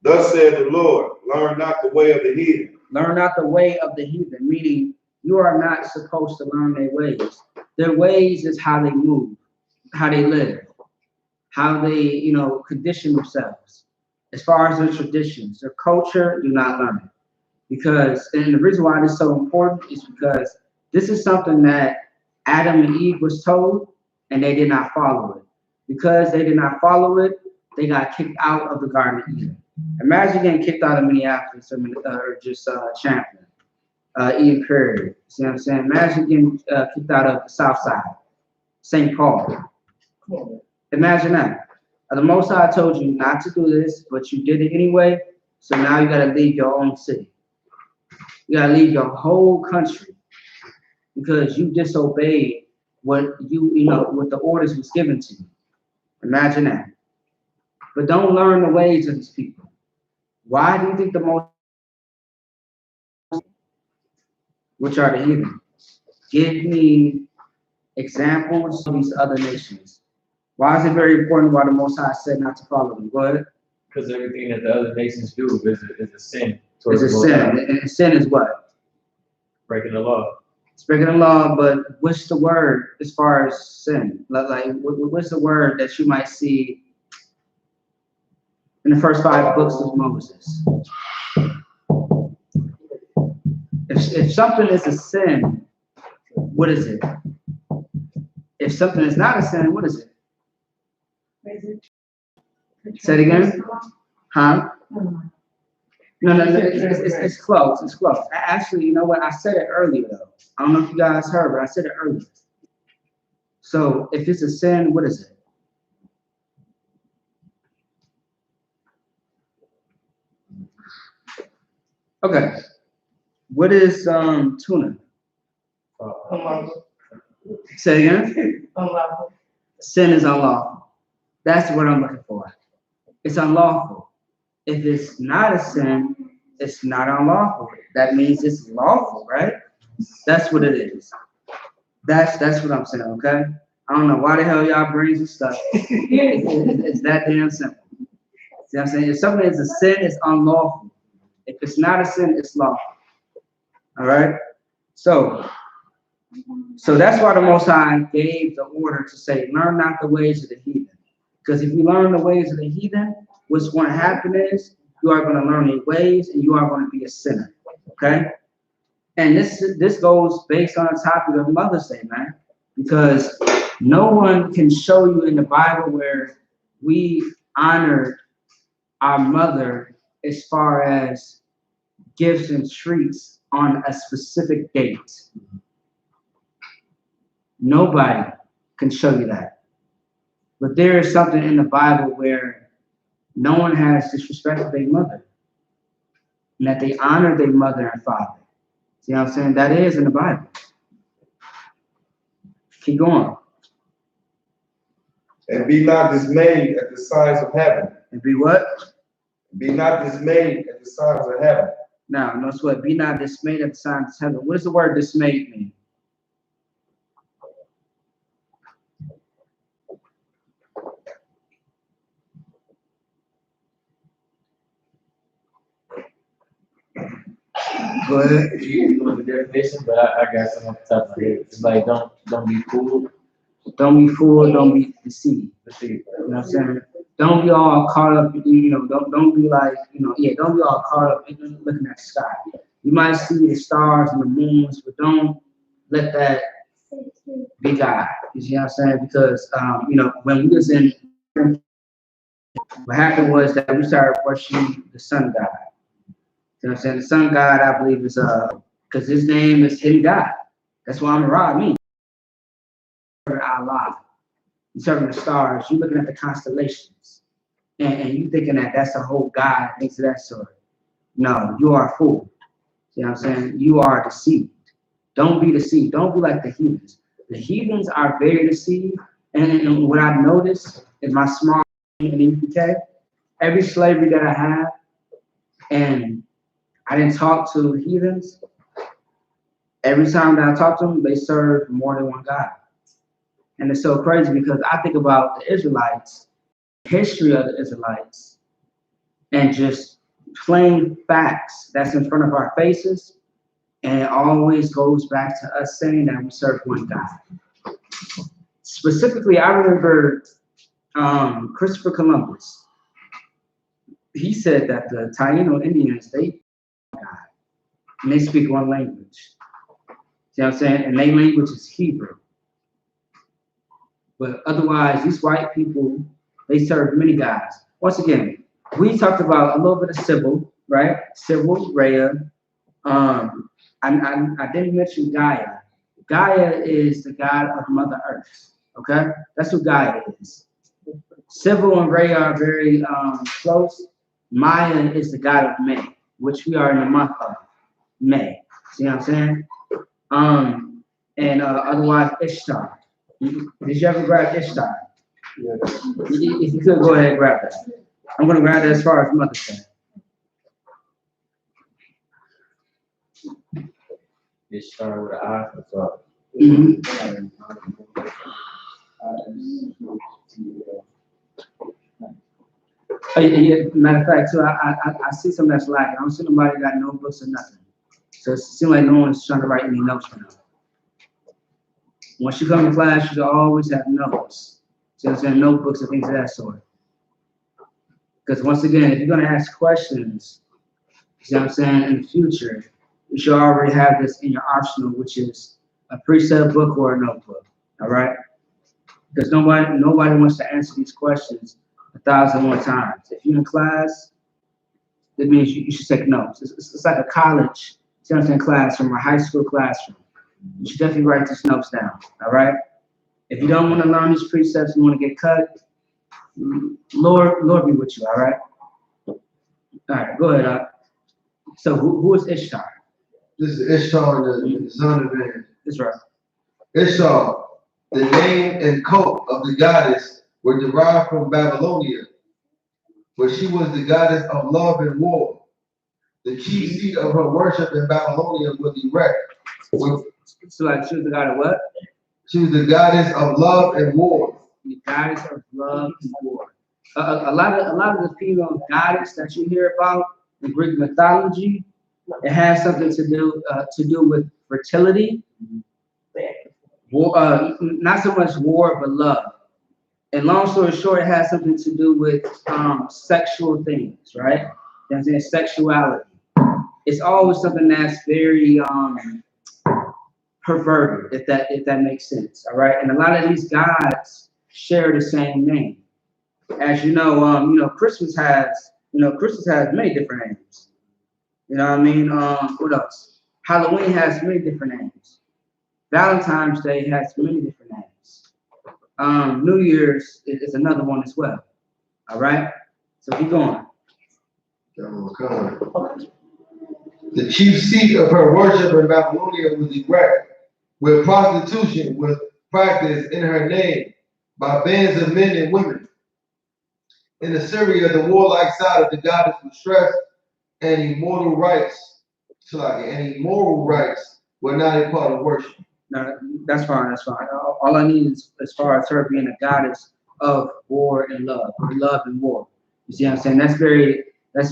Thus said the Lord, learn not the way of the heathen. Learn not the way of the heathen, meaning you are not supposed to learn their ways. Their ways is how they move, how they live, how they, condition themselves. As far as their traditions, their culture, do not learn it. Because, and the reason why this is so important is because this is something that Adam and Eve was told, and they did not follow it. Because they did not follow it, they got kicked out of the Garden of Eden. Imagine getting kicked out of Minneapolis or just Champlin, Eden Prairie. See what I'm saying? Imagine getting kicked out of the South Side, St. Paul. Imagine that. The Most High told you not to do this, but you did it anyway. So now you got to leave your own city. You got to leave your whole country because you disobeyed what what the orders was given to you. Imagine that. But don't learn the ways of these people. Why do you think the most, which are the heathen? Give me examples of these other nations. Why is it very important why the Most High said not to follow them? Go ahead. Because everything that the other nations do is a sin. It's a sin. And sin is what? Breaking the law. It's breaking the law, but what's the word as far as sin? Like, what's the word that you might see in the first 5 books of Moses? If something is a sin, what is it? If something is not a sin, what is it? Say it again? Huh? No, it's close. It's close. Actually, you know what? I said it earlier, though. I don't know if you guys heard, but I said it earlier. So if it's a sin, what is it? Okay. What is tuna? Say it again? Unlawful. Sin is unlawful. That's what I'm looking for. It's unlawful. If it's not a sin, it's not unlawful. That means it's lawful, right? That's what it is. That's what I'm saying, okay? I don't know why the hell y'all brains are stuck. It's that damn simple. See what I'm saying? If something is a sin, it's unlawful. If it's not a sin, it's lawful. All right? So that's why the Most High gave the order to say, learn not the ways of the heathen. Because if you learn the ways of the heathen, what's going to happen is you are going to learn their ways and you are going to be a sinner. Okay? And this goes based on the topic of Mother's Day, man. Because no one can show you in the Bible where we honored our mother as far as gifts and treats on a specific date. Nobody can show you that. But there is something in the Bible where no one has disrespected their mother, and that they honor their mother and father. See what I'm saying? That is in the Bible. Keep going. And be not dismayed at the signs of heaven. And be what? Be not dismayed at the signs of heaven. Now, notice what? Be not dismayed at the signs of heaven. What does the word dismayed mean? Go ahead. You know the definition, but I got some off the top of my head. It's like don't be fooled. Don't be fooled, don't be deceived. Let's see. You know what I'm saying? Don't be all caught up, don't be like, don't be all caught up in looking at the sky. You might see the stars and the moons, but don't let that be God. You see what I'm saying? Because, when we was in, what happened was that we started worshiping the sun god. You know what I'm saying? The sun god, I believe, is, because his name is hidden God. That's why I'm around me. Allah. You're serving the stars, you're looking at the constellations, and you thinking that that's the whole God, things of that sort. No, you are a fool. You know what I'm saying? You are deceived. Don't be deceived. Don't be like the heathens. The heathens are very deceived, and what I've noticed in my small in the I.S.U.P.K, every slavery that I have, and I didn't talk to heathens, every time that I talk to them, they serve more than one God. And it's so crazy because I think about the Israelites, history of the Israelites, and just plain facts that's in front of our faces. And it always goes back to us saying that we serve one God. Specifically, I remember Christopher Columbus. He said that the Taino Indians, they God, and they speak one language. See what I'm saying? And their language is Hebrew. But otherwise, these white people, they serve many gods. Once again, we talked about a little bit of Sybil, right? Sybil, Rhea. I didn't mention Gaia. Gaia is the god of Mother Earth, okay? That's who Gaia is. Sybil and Rhea are very close. Maya is the god of May, which we are in the month of May. See what I'm saying? Otherwise, Ishtar. Did you ever grab Ishtar? Yeah. If you could, go ahead and grab that. I'm going to grab that as far as Mother's Day. Ishtar with an I. That's all. Matter of fact, too, I see something that's lacking. I don't see nobody got notebooks or nothing. So it seems like no one's trying to write any notes for now. Once you come to class, you should always have notes. See what I'm saying? Notebooks and things of that sort. Because once again, if you're going to ask questions, see what I'm saying, in the future, you should already have this in your arsenal, which is a precept book or a notebook. All right? Because nobody wants to answer these questions 1,001 times. If you're in class, that means you should take notes. It's like a college, see what I'm saying, classroom or high school classroom. You should definitely write these notes down, all right? If you don't want to learn these precepts, you want to get cut, Lord be with you, all right? All right, go ahead. So who is Ishtar? This is Ishtar, the son of man. That's right. Ishtar, the name and coat of the goddess were derived from Babylonia, where she was the goddess of love and war. The chief seat of her worship in Babylonia was erect. So like she was the god of what? She was the goddess of love and war. The goddess of love and war. A lot of the female goddess that you hear about in Greek mythology, it has something to do with fertility. War, not so much war, but love. And long story short, it has something to do with sexual things, right? That's in sexuality. It's always something that's very perverted, if that makes sense. All right, and a lot of these gods share the same name. As you know, Christmas has many different names. You know what I mean? What else? Halloween has many different names. Valentine's Day has many different names. New Year's is another one as well. All right? So keep going. The chief seat of her worship in Babylonia was Iraq, where prostitution was practiced in her name by bands of men and women. In Assyria, the warlike side of the goddess was stressed, and immoral rights were not a part of worship. No, that's fine, that's fine. All I need is as far as her being a goddess of war and love, or love and war. You see what I'm saying? That's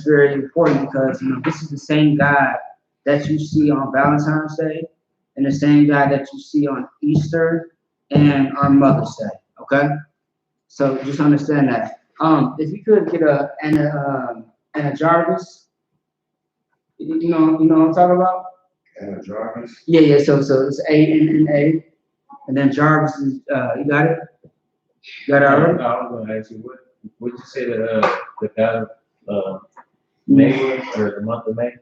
very important because, you know, this is the same God that you see on Valentine's Day and the same God that you see on Easter and on Mother's Day, okay? So just understand that. If you could get Anna Jarvis, you know what I'm talking about? Anna Jarvis. Yeah. So it's A, and then Jarvis is you got it? You got it already? I was gonna ask you what you say the God of May was, or the month of May?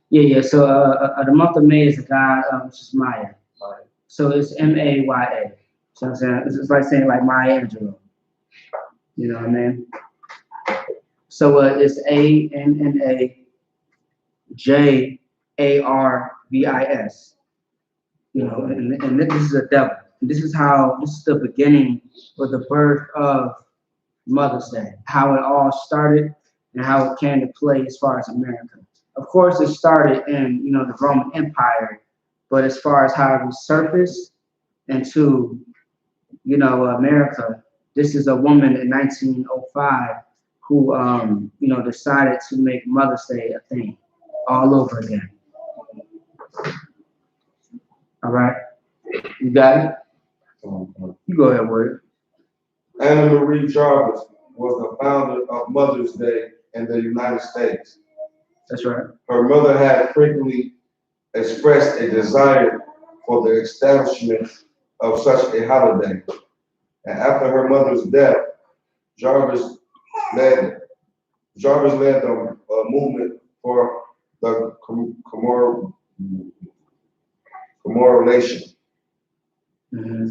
Yeah. So the month of May is the God, which is Maya. So it's Maya. So I'm saying it's like saying like Maya Angelou. You know what I mean? So it's ANNA JARVIS. You know, and this is a devil. And this is the beginning or the birth of Mother's Day, how it all started and how it came to play as far as America. Of course, it started in, you know, the Roman Empire, but as far as how it resurfaced into, you know, America, this is a woman in 1905 who, you know, decided to make Mother's Day a thing all over again. All right, you got it? You go ahead, Word. Anna Marie Jarvis was the founder of Mother's Day in the United States. That's right. Her mother had frequently expressed a desire for the establishment of such a holiday. And after her mother's death, Jarvis led the movement for the commemoration. Mm-hmm.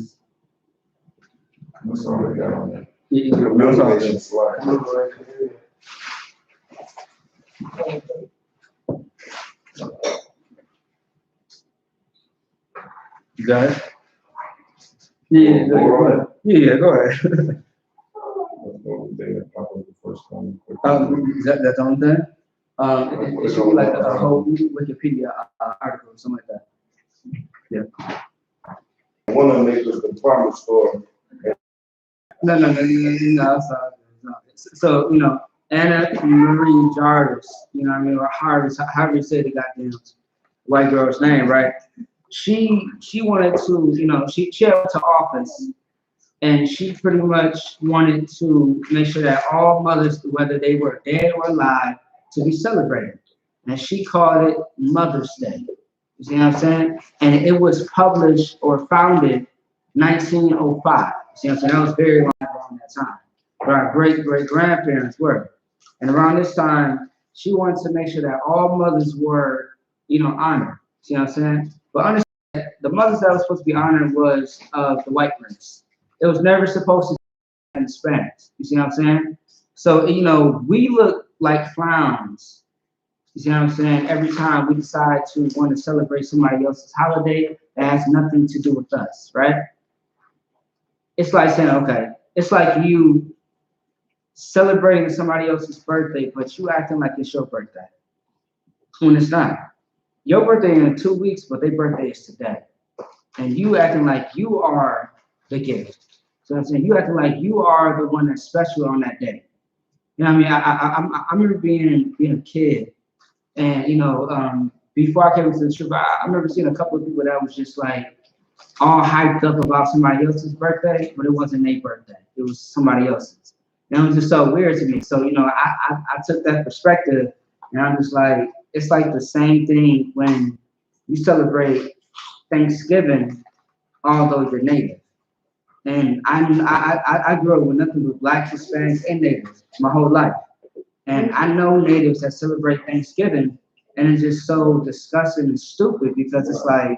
That's all I got on that. Yeah, Commemoration slide. You got it? Yeah, go ahead. Yeah, go ahead. Is that the only thing? It should be like a whole Wikipedia article or something like that. Yeah. One of them makes a department store. No. So, you know, Anna Marie Jarvis, you know what I mean, or Harvis, however you say the goddamn white girl's name, right? She wanted to, you know, she went to office and she pretty much wanted to make sure that all mothers, whether they were dead or alive, to be celebrated. And she called it Mother's Day. You see what I'm saying? And it was published or founded 1905. You see what I'm saying? That was very long around that time. But our great-great-grandparents were. And around this time, she wanted to make sure that all mothers were, you know, honored. See what I'm saying? But understand that the mothers that was supposed to be honored was of the white race. It was never supposed to be in Hispanics. You see what I'm saying? So, you know, we look like clowns. You see what I'm saying? Every time we decide to want to celebrate somebody else's holiday that has nothing to do with us, right? It's like saying, okay, it's like you celebrating somebody else's birthday, but you acting like it's your birthday. When it's not. Your birthday in 2 weeks, but their birthday is today. And you acting like you are the gift. So I'm saying you acting like you are the one that's special on that day. You know what I mean? I remember being a kid, and you know, before I came into the truth, I remember seeing a couple of people that was just like all hyped up about somebody else's birthday, but it wasn't their birthday. It was somebody else's. And it was just so weird to me. So, you know, I took that perspective, and I'm just like, it's like the same thing when you celebrate Thanksgiving, although you're native. And I grew up with nothing but Blacks, Hispanics, and natives my whole life. And I know natives that celebrate Thanksgiving, and it's just so disgusting and stupid because it's like,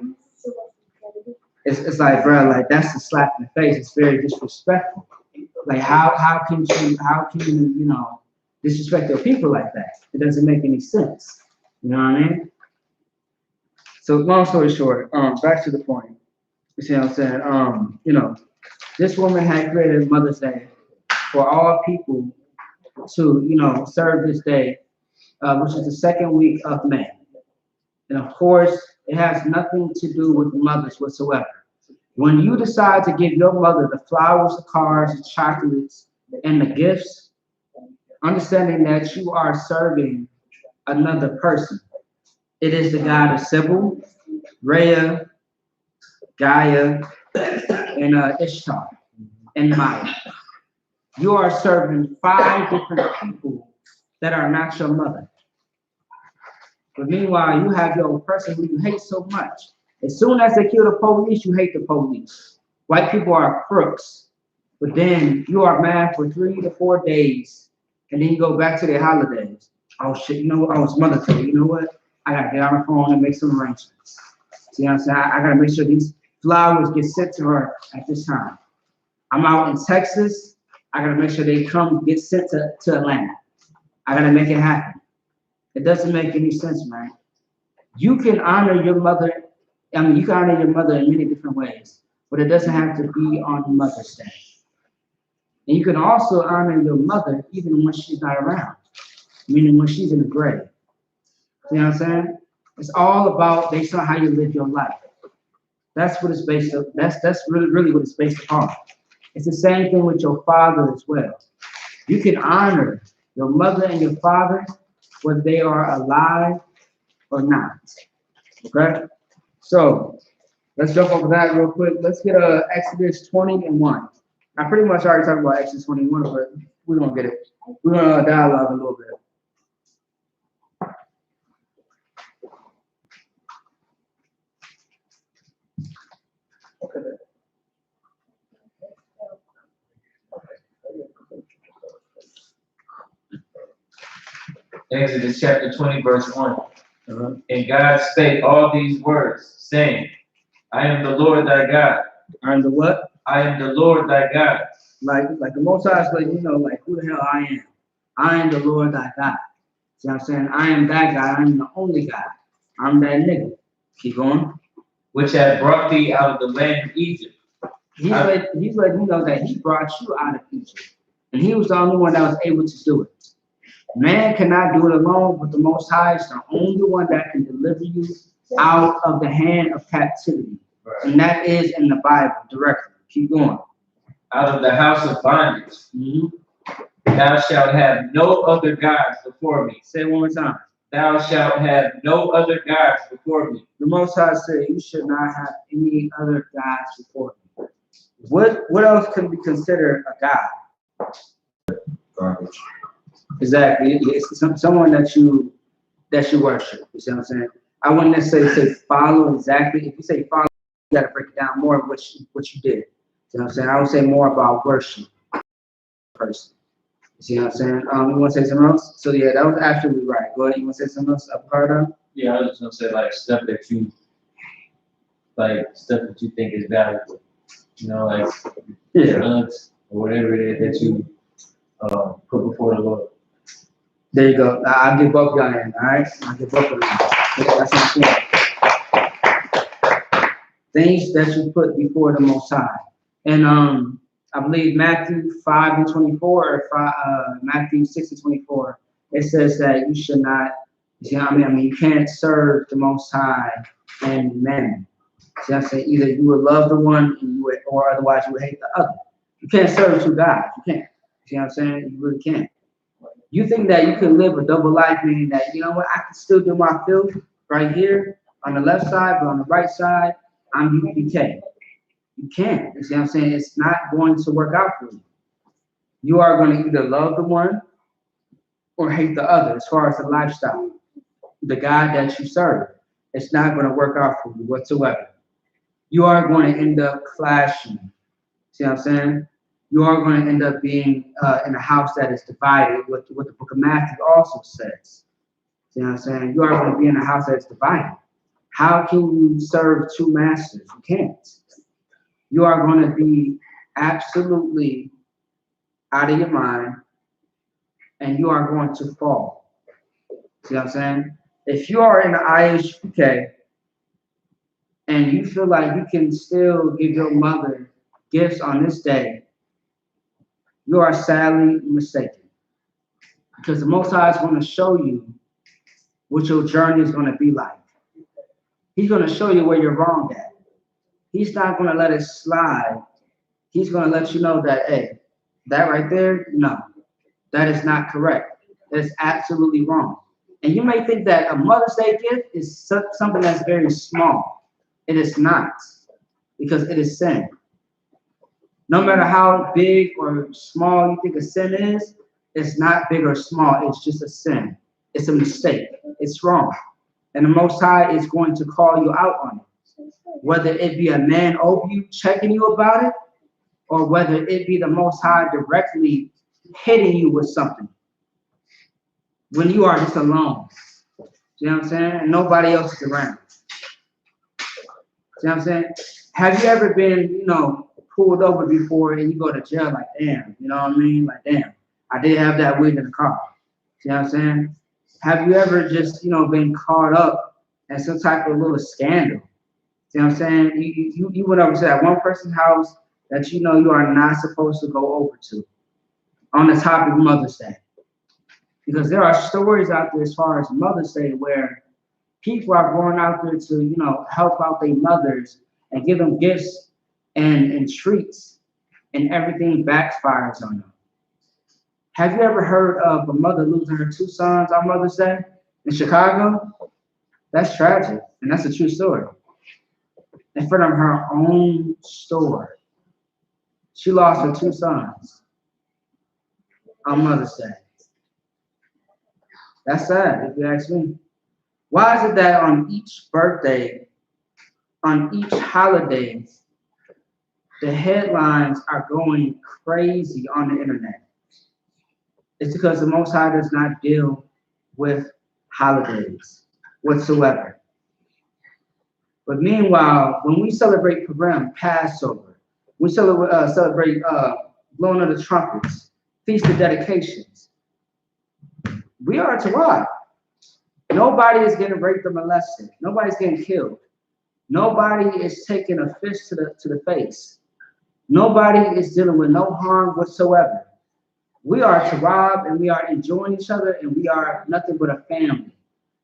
it's like, bro, like that's a slap in the face. It's very disrespectful. Like how can you, you know, disrespect your people like that? It doesn't make any sense. You know what I mean? So long story short, back to the point. You see what I'm saying? You know, this woman had created Mother's Day for all people to, you know, serve this day, which is the second week of May. And of course, it has nothing to do with mothers whatsoever. When you decide to give your mother the flowers, the cards, the chocolates, and the gifts, understanding that you are serving another person. It is the god of Sybil, Rhea, Gaia, and Ishtar, and Maya. You are serving 5 different people that are not your mother. But meanwhile, you have your person who you hate so much. As soon as they kill the police, you hate the police. White people are crooks. But then you are mad for 3 to 4 days, and then you go back to their holidays. Oh shit, you know what? Oh, it's Mother's Day. You know what? I gotta get on the phone and make some arrangements. See what I'm saying? I gotta make sure these flowers get sent to her at this time. I'm out in Texas. I gotta make sure they come get sent to Atlanta. I gotta make it happen. It doesn't make any sense, man. You can honor your mother. I mean, you can honor your mother in many different ways, but it doesn't have to be on Mother's Day. And you can also honor your mother even when she's not around, meaning when she's in the grave. You know what I'm saying? It's all about based on how you live your life. That's what it's based on. That's really what it's based upon. It's the same thing with your father as well. You can honor your mother and your father whether they are alive or not. Okay? So let's jump over that real quick. Let's get Exodus 20:1. I pretty much already talked about Exodus 21, but we're gonna get it. We're gonna dialogue a little bit. Exodus chapter 20, verse 1. And God spake all these words, saying, I am the Lord thy God. I am the what? I am the Lord thy God. Like the Most High is like, you know, like who the hell I am. I am the Lord thy God. See what I'm saying? I am that God. I am the only God. I'm that nigga. Keep going. Which hath brought thee out of the land of Egypt. He's letting you know that he brought you out of Egypt. And he was the only one that was able to do it. Man cannot do it alone, but the Most High is the only one that can deliver you out of the hand of captivity. Right. And that is in the Bible directly. Keep going. Out of the house of bondage. Thou shalt have no other gods before me. Say it one more time. Thou shalt have no other gods before me. The Most High said, you should not have any other gods before me. What else can be considered a god? Garbage. Exactly. It's someone that you worship. You see what I'm saying? I wouldn't necessarily say follow exactly. If you say follow, you got to break it down more of what you did. You know what I'm saying? I would say more about worship person. You see what I'm saying? You want to say something else? So yeah, that was absolutely right. Go ahead. You want to say something else, Ricardo? Yeah, I was just gonna say like stuff that you think is valuable. You know, like drugs or whatever it is that you put before the Lord. There you go. I'll give both y'all in, all right? I'll give both of them. That's what I'm saying. Things that you put before the Most High. And I believe Matthew 5:24 or Matthew 6:24, it says that you should not, you know what I mean? You can't serve the Most High and men. See what I'm saying? Either you would love the one or otherwise you would hate the other. You can't serve 2 gods. You can't. See what I'm saying? You really can't. You think that you can live a double life, meaning that, you know what, I can still do my filth right here on the left side, but on the right side, I'm U.P.K. You can't. You see what I'm saying? It's not going to work out for you. You are going to either love the one or hate the other as far as the lifestyle, the God that you serve. It's not going to work out for you whatsoever. You are going to end up clashing. See what I'm saying? You are going to end up being in a house that is divided, what the book of Matthew also says. See what I'm saying? You are going to be in a house that is divided. How can you serve 2 masters? You can't. you are going to be absolutely out of your mind, and you are going to fall. See what I'm saying? If you are in the I.S.U.P.K. and you feel like you can still give your mother gifts on this day, you are sadly mistaken. Because the Most High is going to show you what your journey is going to be like. He's going to show you where you're wrong at. He's not going to let it slide. He's going to let you know that, hey, that right there, no, that is not correct. That's absolutely wrong. And you may think that a Mother's Day gift is something that's very small. It is not, because it is sin. No matter how big or small you think a sin is, it's not big or small. It's just a sin. It's a mistake. It's wrong. And the Most High is going to call you out on it. Whether it be a man over you checking you about it, or whether it be the Most High directly hitting you with something. When you are just alone. You know what I'm saying? And nobody else is around. See what I'm saying? Have you ever been, pulled over before and you go to jail like, damn, you know what I mean? Like, damn, I did have that weed in the car. See what I'm saying? Have you ever just, been caught up in some type of little scandal? See what I'm saying? You went over to that one person's house that you are not supposed to go over to on the topic of Mother's Day. Because there are stories out there as far as Mother's Day where people are going out there to, help out their mothers and give them gifts and treats, and everything backfires on them. Have you ever heard of a mother losing her 2 sons on Mother's Day in Chicago? That's tragic, and that's a true story. In front of her own store, she lost her 2 sons on Mother's Day. That's sad, if you ask me. Why is it that on each birthday, on each holiday, the headlines are going crazy on the internet? It's because the Most High does not deal with holidays whatsoever. But meanwhile, when we celebrate Purim, Passover, we celebrate blowing of the trumpets, Feast of Dedications, we are to rock. Nobody is getting raped or molested. Nobody's getting killed. Nobody is taking a fist to the face. Nobody is dealing with no harm whatsoever. We are to rob, and we are enjoying each other, and we are nothing but a family.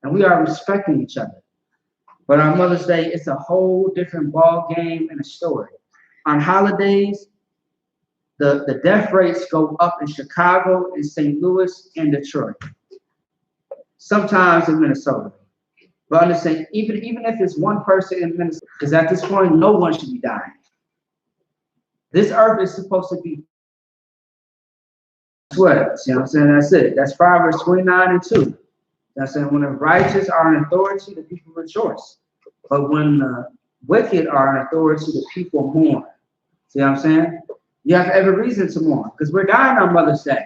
And we are respecting each other. But on Mother's Day, it's a whole different ball game and a story. On holidays, the death rates go up in Chicago, in St. Louis, and Detroit. Sometimes in Minnesota. But understand, even if it's one person in Minnesota, because at this point, no one should be dying. This earth is supposed to be sweat. You know what I'm saying? That's it. That's Proverbs 29 and 2. That's saying when the righteous are in authority, the people rejoice. But when the wicked are in authority, the people mourn. See what I'm saying? You have every reason to mourn, because we're dying on Mother's Day.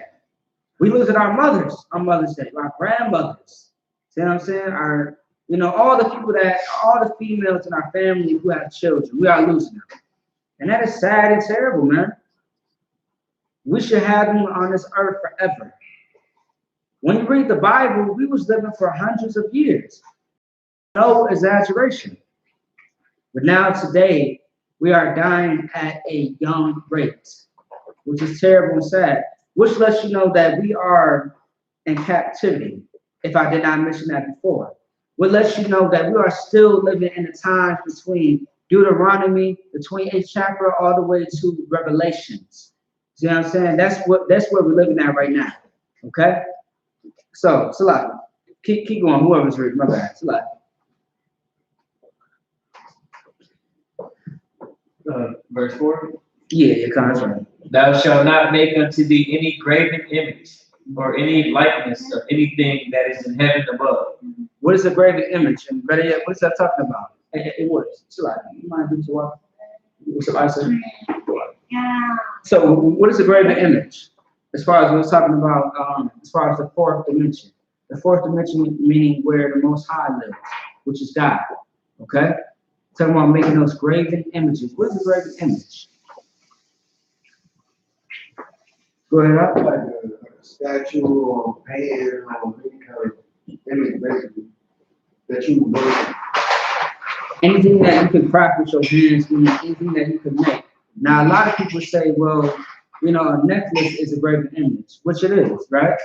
We losing our mothers on Mother's Day, our grandmothers. See what I'm saying? All the females in our family who have children, we are losing them. And that is sad and terrible, man. We should have them on this earth forever. When you read the Bible, we was living for hundreds of years. No exaggeration. But now today, we are dying at a young rate, which is terrible and sad, which lets you know that we are in captivity, if I did not mention that before. Which lets you know that we are still living in the times between Deuteronomy, the 28th chapter, all the way to Revelations. See what I'm saying? That's where we're living at right now. Okay? So, Salah, keep going. Whoever's reading, my bad. Salah. Verse 4. Yeah, your contract. Thou shalt not make unto thee any graven image or any likeness of anything that is in heaven above. What is a graven image? And better yet, what is that talking about? It works. Salah, you mind doing what? What's the answer? Yeah. So, what is a graven image? As far as we're talking about, as far as the 4th dimension. The 4th dimension meaning where the Most High lives, which is God. Okay? Talking about making those graven images. What is a graven image? Go ahead. Like a statue or painting or any kind of image, basically, that you worship. Anything that you can craft with your hands, anything that you can make. Now, a lot of people say, well, you know, a necklace is a graven image, which it is, right?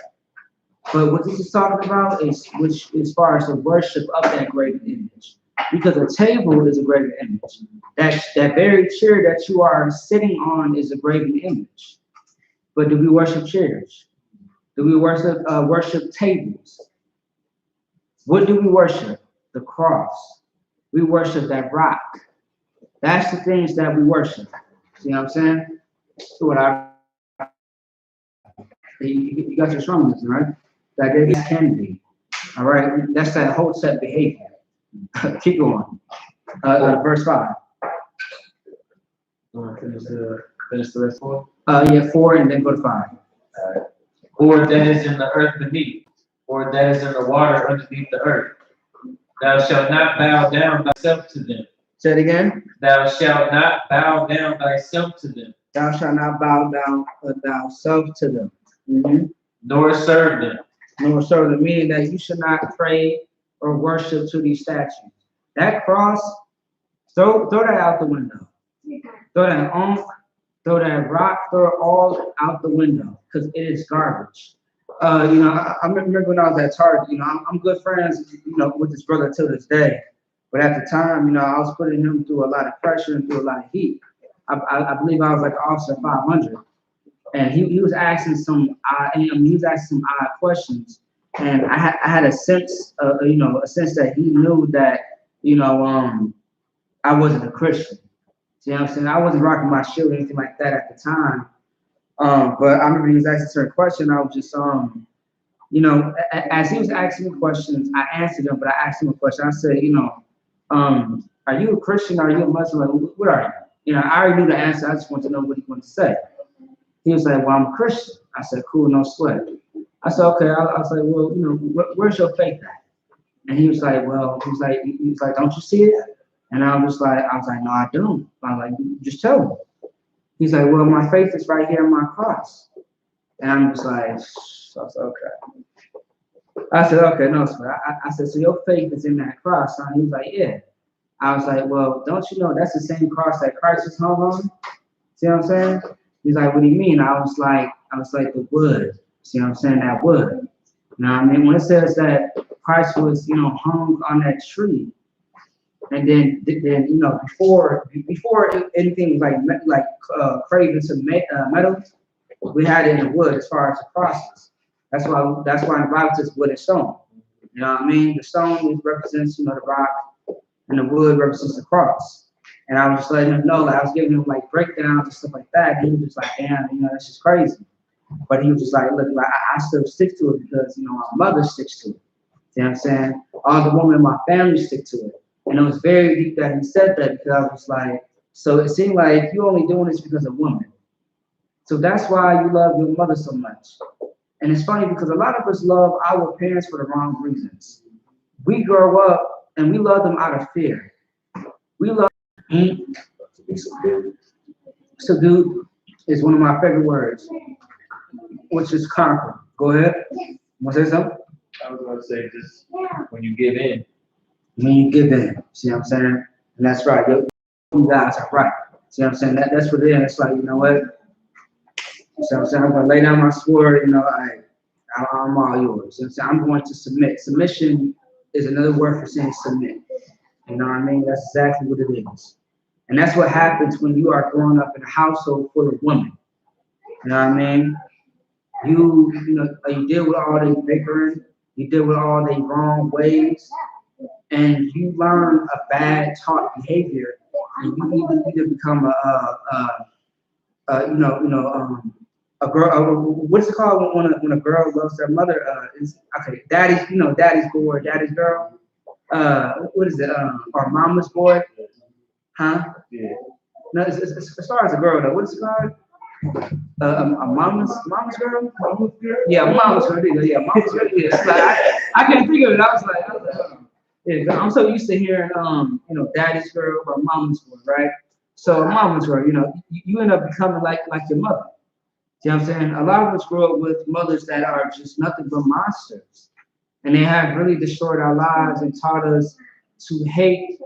But what this is talking about is which, as far as the worship of that graven image, because a table is a graven image. That very chair that you are sitting on is a graven image. But do we worship chairs? Do we worship tables? What do we worship? The cross. We worship that rock. That's the things that we worship. See what I'm saying? So what you got your strongness, right? That it can be. All right. That's that whole set behavior. Keep going. Verse 5. Finish the rest of Yeah, 4 and then go to 5. Or that is in the earth beneath, or that is in the water underneath the earth. Thou shalt not bow down thyself to them. Say it again. Thou shalt not bow down thyself to them. Thou shalt not bow down thyself to them. Mm-hmm. Nor serve them. Nor serve them, meaning that you should not pray or worship to these statues. That cross, throw that out the window. Throw that on. Throw that rock, throw it all out the window because it is garbage. You know, I remember when I was at Target, you know, I'm good friends, you know, with this brother till this day. But at the time, you know, I was putting him through a lot of pressure and through a lot of heat. I believe I was like Officer 500. And he was asking some odd questions. And I had a sense, you know, a sense that he knew that, you know, I wasn't a Christian. See what I'm saying? I wasn't rocking my shield or anything like that at the time. But I remember he was asking a certain question. I was just, you know, as he was asking me questions, I answered him, but I asked him a question. I said, you know, are you a Christian? Are you a Muslim? Like, what are you? You know, I already knew the answer. I just wanted to know what he wanted to say. He was like, well, I'm a Christian. I said, cool, no sweat. I said, okay. I was like, well, you know, where's your faith at? And he was like, well, he was like, don't you see it? And I was like, no, I don't. I was like, just tell me. He's like, well, my faith is right here in my cross. And I'm just like, so I said, okay. I said, okay, no, sir. I said, so your faith is in that cross, huh? He was like, yeah. I was like, well, don't you know that's the same cross that Christ was hung on? See what I'm saying? He's like, what do you mean? I was like the wood. See what I'm saying? That wood. You know what I mean? When it says that Christ was, you know, hung on that tree, and then you know, before anything was like craving to metal, we had it in wood as far as the process. That's why in the Bible says wood and stone. You know what I mean? The stone represents, you know, the rock, and the wood represents the cross. And I was just letting him know, like I was giving him like breakdowns and stuff like that. And he was just like, damn, you know, that's just crazy. But he was just like, look, like, I still stick to it because, you know, my mother sticks to it. You know what I'm saying? All the women in my family stick to it. And it was very deep that he said that because I was like, so it seemed like you only doing this because of women. So that's why you love your mother so much. And it's funny because a lot of us love our parents for the wrong reasons. We grow up and we love them out of fear. We love subdued is one of my favorite words, which is conquer. Go ahead. Want to say something? I was going to say just when you give in. When you give in, see what I'm saying? And that's right. You guys are right. See what I'm saying? That's what it is. It's like, you know what? See what I'm saying? I'm going to lay down my sword. You know, I'm all yours. You know what I'm saying? I'm going to submit. Submission is another word for saying submit. You know what I mean? That's exactly what it is. And that's what happens when you are growing up in a household full of women. You know what I mean? You know, you deal with all the bickering, you deal with all the wrong ways, and you learn a bad taught behavior, and you either become a girl. What's it called when a girl loves their mother? Daddy's, you know, daddy's boy, daddy's girl. What is it? Or mama's boy? Huh? Yeah. No, as far as a girl though, what's it called? A mama's girl? Yeah, mama's girl. Yeah, mama's girl. Yeah, it's like, I can't think of it. I was like, Yeah, I'm so used to hearing, daddy's girl or mama's boy, right? So mama's girl, you end up becoming like your mother. See what I'm saying? A lot of us grow up with mothers that are just nothing but monsters. And they have really destroyed our lives and taught us to hate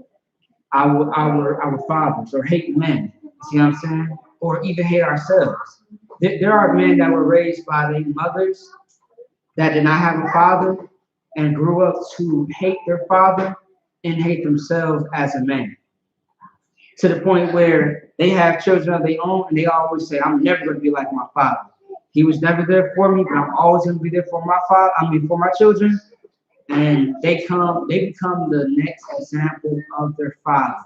our fathers or hate men. See what I'm saying? Or even hate ourselves. There are men that were raised by their mothers that did not have a father and grew up to hate their father and hate themselves as a man. To the point where they have children of their own and they always say, I'm never going to be like my father. He was never there for me, but I'm always going to be there for my for my children. And they become the next example of their father.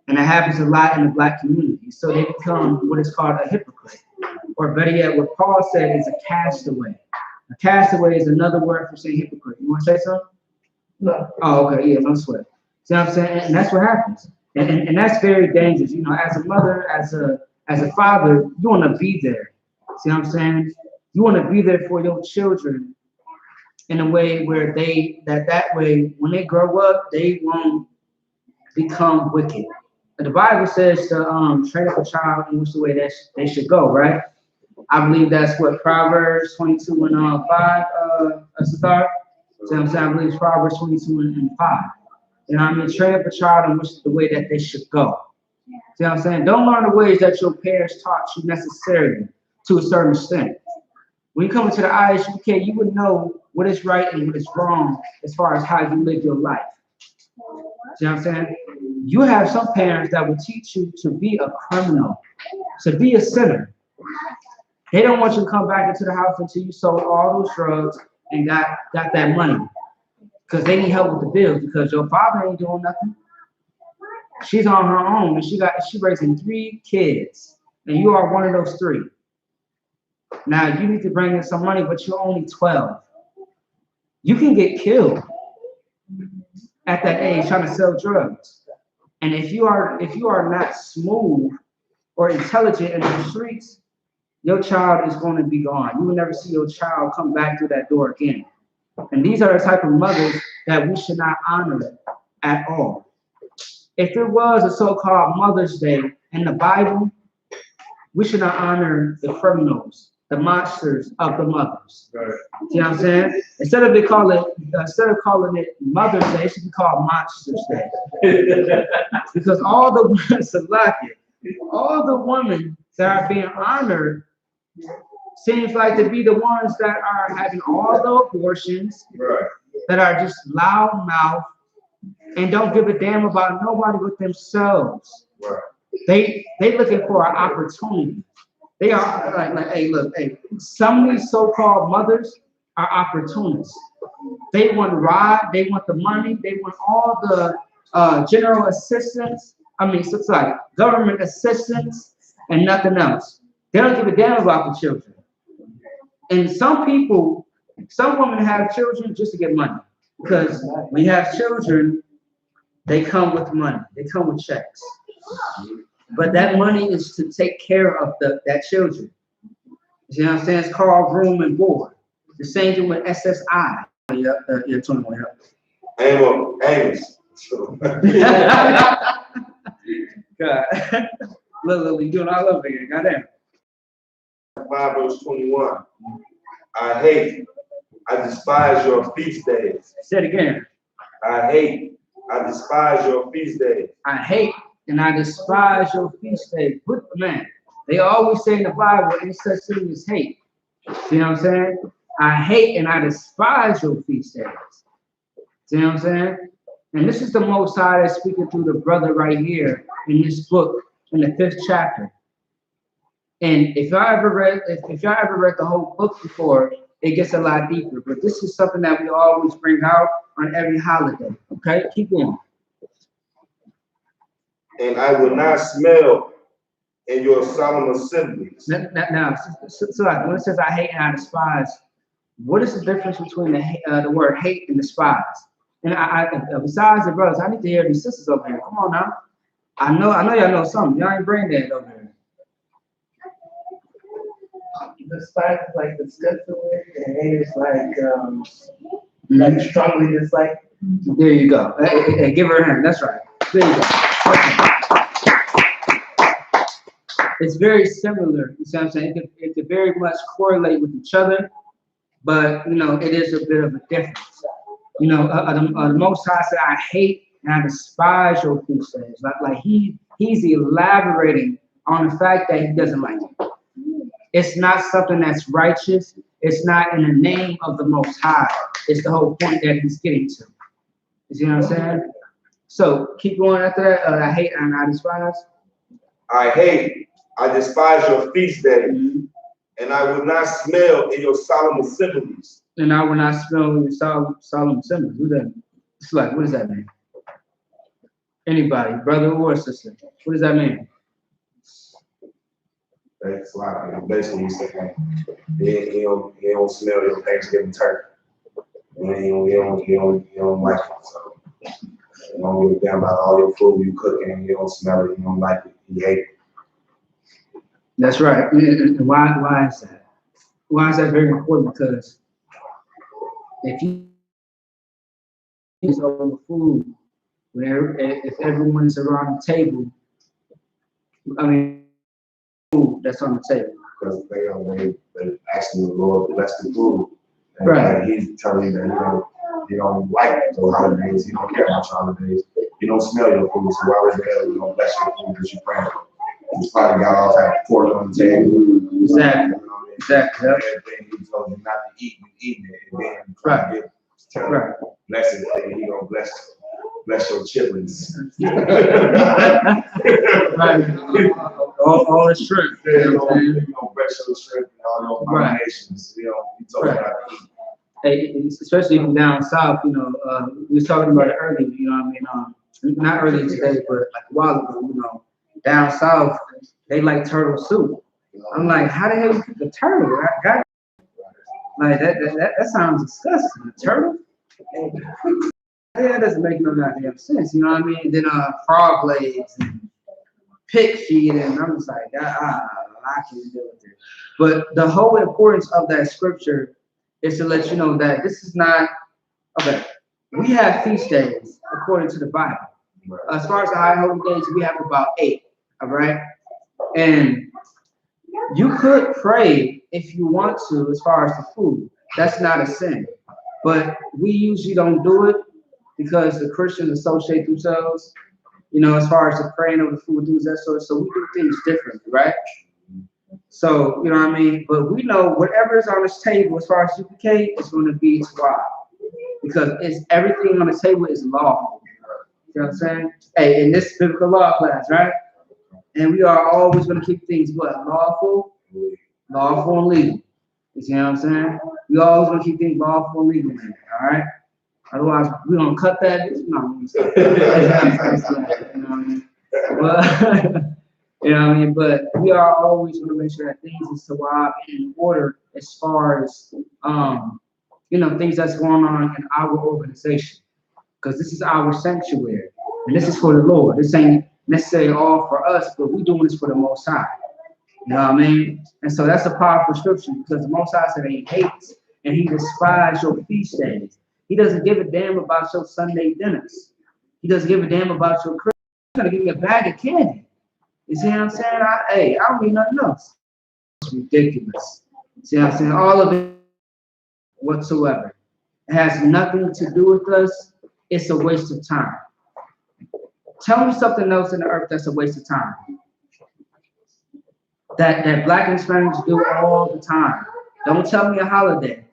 And that happens a lot in the Black community. So they become what is called a hypocrite. Or better yet, what Paul said is a castaway. A castaway is another word for saying hypocrite. You want to say something? No. Oh, okay, yeah, no sweat. See what I'm saying? And that's what happens. And that's very dangerous. As a mother, as a father, you want to be there. See what I'm saying? You want to be there for your children in a way where that way, when they grow up, they won't become wicked. The Bible says to train up a child in which the way that they should go, right? I believe that's what Proverbs 22 and 5 start. So I'm saying I believe it's Proverbs 22 and 5. You know what I mean? Train up a child in which the way that they should go. See what I'm saying? Don't learn the ways that your parents taught you necessarily to a certain extent. When you come into the I.S.U.P.K, you would know what is right and what is wrong as far as how you live your life. See what I'm saying? You have some parents that will teach you to be a criminal, to be a sinner. They don't want you to come back into the house until you sold all those drugs and got that money. Because they need help with the bills because your father ain't doing nothing. She's on her own and she raising 3 kids. And you are one of those 3. Now you need to bring in some money, but you're only 12. You can get killed at that age trying to sell drugs. And if you are not smooth or intelligent in the streets, your child is going to be gone. You will never see your child come back through that door again. And these are the type of mothers that we should not honor at all. If there was a so-called Mother's Day in the Bible, we should not honor the criminals, the monsters of the mothers. Right. See what I'm saying? Instead of calling it Mother's Day, it should be called Monsters Day. Because all the women that are being honored seems like to be the ones that are having all the abortions, Right. that are just loud mouth and don't give a damn about nobody but themselves. Right. They looking for an opportunity. They are hey, some of these so-called mothers are opportunists. They want ride, they want the money, they want all the general assistance. So it's like government assistance and nothing else. They don't give a damn about the children. And some women have children just to get money. Because when you have children, they come with money. They come with checks. But that money is to take care of that children. You know what I'm saying? It's called room and board. The same thing with SSI. You're talking about Amos. God. Look, you doing all over here. Goddamn. 5 verse 21. I despise your feast days. Say it again. I despise your feast days. I hate and I despise your feast days. But man, they always say in the Bible, ain't such thing as hate. See what I'm saying? I hate and I despise your feast days. See what I'm saying? And this is the Most High that's speaking through the brother right here in this book, in the 5th chapter. And if y'all ever read the whole book before, it gets a lot deeper. But this is something that we always bring out on every holiday. Okay, keep going. And I will not smell in your solemn assemblies. Now, so like when it says I hate and I despise, what is the difference between the word hate and despise? And I besides the brothers, I need to hear these sisters over here. Come on now. I know y'all know something. Y'all ain't brain dead over here. Despise is like disgusted with, and hate is like like strongly dislike. There you go. Hey, give her a hand. That's right. There you go. It's very similar. You see what I'm saying? It could very much correlate with each other, but you know, it is a bit of a difference. You know, the Most High said, "I hate and I despise your feast days." Like he's elaborating on the fact that he doesn't like it. It's not something that's righteous. It's not in the name of the Most High. It's the whole point that he's getting to. You see what I'm saying? So keep going after that. I hate and I despise. I despise your feast days, and I will not smell in your solemn assemblies. And I will not smell in your solemn assemblies. It's like, what does that mean? Anybody, brother or sister, what does that mean? That's like basically he's saying he don't smell your Thanksgiving turkey. And he don't like it. So you don't give a damn about all your food you cook and you don't smell it, you don't like it, you hate it. That's right. And why is that? Why is that very important? Because if you eat over food, if everyone is around the table, I mean, food that's on the table. Because they asking the Lord bless the food. And right. He's telling you that you don't like those holidays, you don't care about your holidays, you don't smell your food, so why would the hell you don't bless your food because you're praying? You probably got all that pork on the table. Exactly. Exactly. Everything he told you not to eat, you eating it, and then you try to get bless it, and he gonna bless your chitlins. all the shrimp. You know, bless your shrimp and all your abominations. You know, you told you not to eat. Hey, especially from down south, you know, we was talking about it earlier, you know what I mean? Not earlier today, but like a while ago, you know, down south, they like turtle soup. I'm like, how the hell you cook a turtle? Like that sounds disgusting. A turtle? Yeah, that doesn't make no goddamn sense, you know what I mean? And then frog legs and pig feet, and I'm just like, I can't deal with it. But the whole importance of that scripture is to let you know that this is not okay. We have feast days according to the Bible. As far as the high holy days, we have about 8. All right, and you could pray if you want to, as far as the food. That's not a sin, but we usually don't do it because the Christians associate themselves, you know, as far as the praying over the food, things that sort. So we do things differently, right? So, you know what I mean? But we know whatever is on this table as far as I.S.U.P.K. is going to be Torah. Because everything on the table is lawful. You know what I'm saying? Hey, in this biblical law class, right? And we are always going to keep things what? Lawful, and legal. You see what I'm saying? We always going to keep things lawful and legal in there, all right? Otherwise, we don't cut that. No, you know what I mean? But, you know what I mean? But we are always going to make sure that things is Torah in order as far as, you know, things that's going on in our organization. Because this is our sanctuary. And this is for the Lord. This ain't necessarily all for us, but we're doing this for the Most High. You know what I mean? And so that's a powerful scripture because the Most High said he hates and he despises your feast days. He doesn't give a damn about your Sunday dinners. He doesn't give a damn about your Christmas. He's going to give you a bag of candy. You see what I'm saying? I don't need nothing else. It's ridiculous. See what I'm saying? All of it whatsoever. It has nothing to do with us. It's a waste of time. Tell me something else in the earth that's a waste of time. That Black and Hispanics do all the time. Don't tell me a holiday.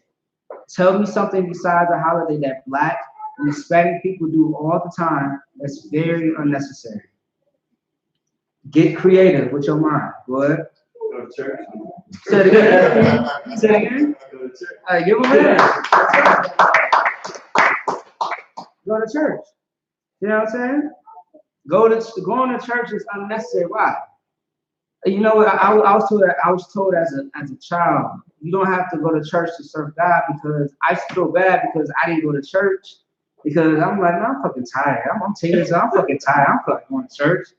Tell me something besides a holiday that Black and Hispanic people do all the time that's very unnecessary. Get creative with your mind. What? Go to church. Say it again. Say it again. Go to church. All right, give them a hand. Go to church. You know what I'm saying? Going to church is unnecessary. Why? You know what? I was told as a child, you don't have to go to church to serve God because I feel bad because I didn't go to church because I'm like, no, I'm fucking tired. I'm tired. I'm fucking tired. I'm fucking going to church.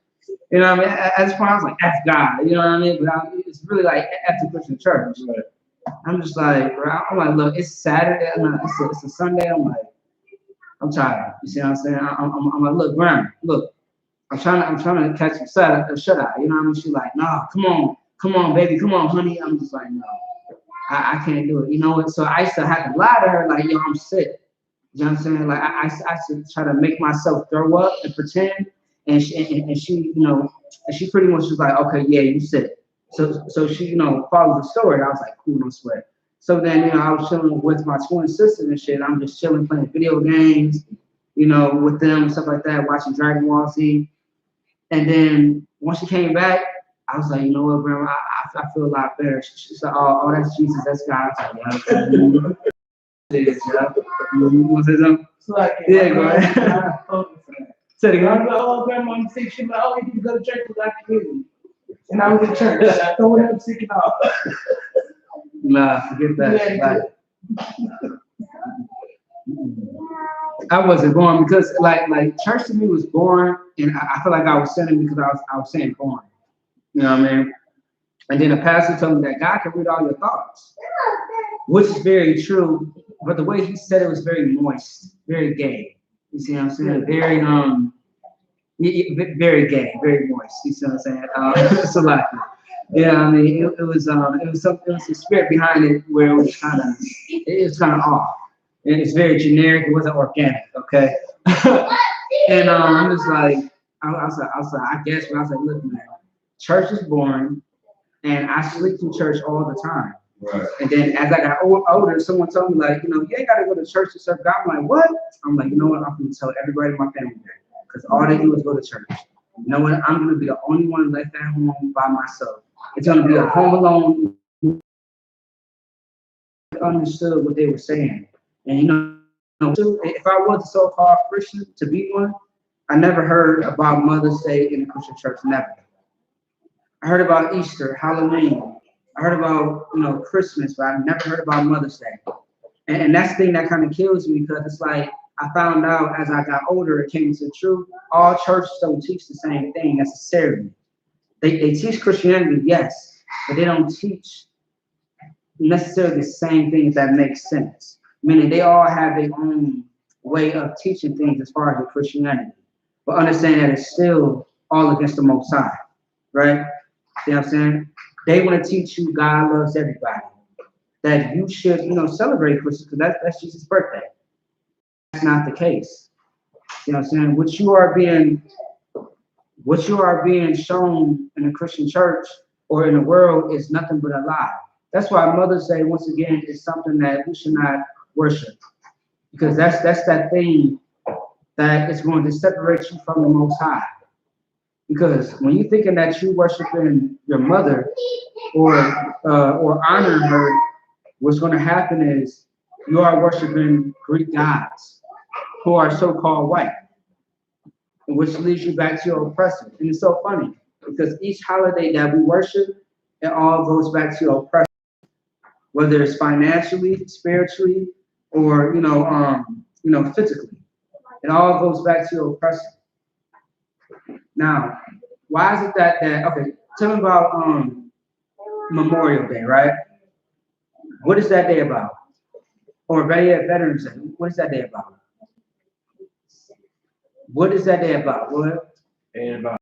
You know what I mean? At this point, I was like, F God. You know what I mean? But it's really like F the Christian church. I'm just like, bro, I'm like, look, it's Saturday, it's a Sunday. I'm like, I'm tired. You see what I'm saying? I'm like, look, Grandma, look, I'm trying to catch a shut eye. You know what I mean? She's like, nah, come on, baby, come on, honey. I'm just like, no, I can't do it. You know what? So I used to have to lie to her, like, yo, I'm sick. You know what I'm saying? Like I should try to make myself throw up and pretend, and she, you know, and she pretty much was like, okay, yeah, you sick. So she, you know, follows the story. I was like, cool, no sweat. So then, you know, I was chilling with my twin sisters and shit. I'm just chilling, playing video games, you know, with them and stuff like that, watching Dragon Ball Z. And then once she came back, I was like, you know what, Grandma, I feel a lot better. She said, oh, that's Jesus, that's God. I was like, yeah. You want to say something? So like, Yeah, go ahead. Say it I again. was like, oh, Grandma, I'm sick. She's like, oh, you need to go to church with Dr. Henry. And I was in church. I throw it up, sick it off. Nah, forget that. Yeah, I wasn't going because like church to me was boring, and I feel like I was sinning because I was saying boring. You know what I mean? And then the pastor told me that God can read all your thoughts, which is very true. But the way he said it was very moist, very gay. You see what I'm saying? Very very gay, very moist. You see what I'm saying? So like, yeah, I mean, it was a spirit behind it where it was kind of off. And it's very generic. It wasn't organic, okay? And I'm just like, I was like, I guess, but I was like, look, man, church is boring, and I sleep through church all the time. Right. And then as I got older, someone told me like, you know, you ain't gotta go to church to serve God. I'm like, what? I'm like, you know what? I'm gonna tell everybody in my family that, because all they do is go to church. You know what? I'm gonna be the only one left at home by myself. It's gonna be a home alone. Understood what they were saying, and you know, if I was a so-called Christian to be one, I never heard about Mother's Day in the Christian church. Never. I heard about Easter, Halloween. I heard about, you know, Christmas, but I never heard about Mother's Day. And that's the thing that kind of kills me, because it's like I found out as I got older, it came to the truth. All churches don't teach the same thing necessarily. They teach Christianity, yes, but they don't teach necessarily the same things that make sense. Meaning they all have their own way of teaching things as far as the Christianity. But understand that it's still all against the Most High, right? You know what I'm saying? They want to teach you God loves everybody. That you should, you know, celebrate Christmas because that's Jesus' birthday. That's not the case. You know what I'm saying? What you are being shown in the Christian church or in the world is nothing but a lie. That's why Mother's Day, once again, is something that we should not worship. Because that's that thing that is going to separate you from the Most High. Because when you're thinking that you worshiping your mother or honoring her, what's going to happen is you are worshiping Greek gods who are so-called white, which leads you back to your oppressor. And it's so funny because each holiday that we worship, it all goes back to your oppressor, whether it's financially, spiritually, or physically. It all goes back to your oppressor. Now, why is it that okay? Tell me about Memorial Day, right? What is that day about? Or Veterans Day? What is that day about? What is that day about? What? And about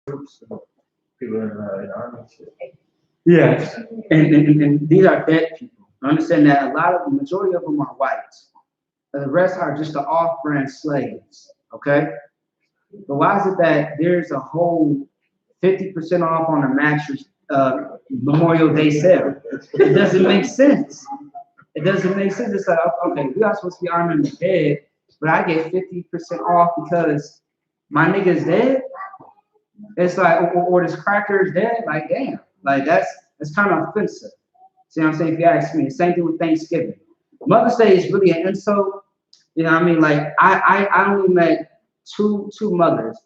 groups of people in the army. Yes. And these are dead people. Understand that the majority of them are whites. The rest are just the off-brand slaves. Okay? But why is it that there's a whole 50% off on a mattress Memorial Day sale? It doesn't make sense. It doesn't make sense. It's like, okay, we are supposed to be honoring the dead, but I get 50% off because my nigga is dead. It's like, or this cracker is dead. Like, damn, like that's kind of offensive. See what I'm saying? If you ask me, same thing with Thanksgiving. Mother's Day is really an insult. You know what I mean? Like, I only met two mothers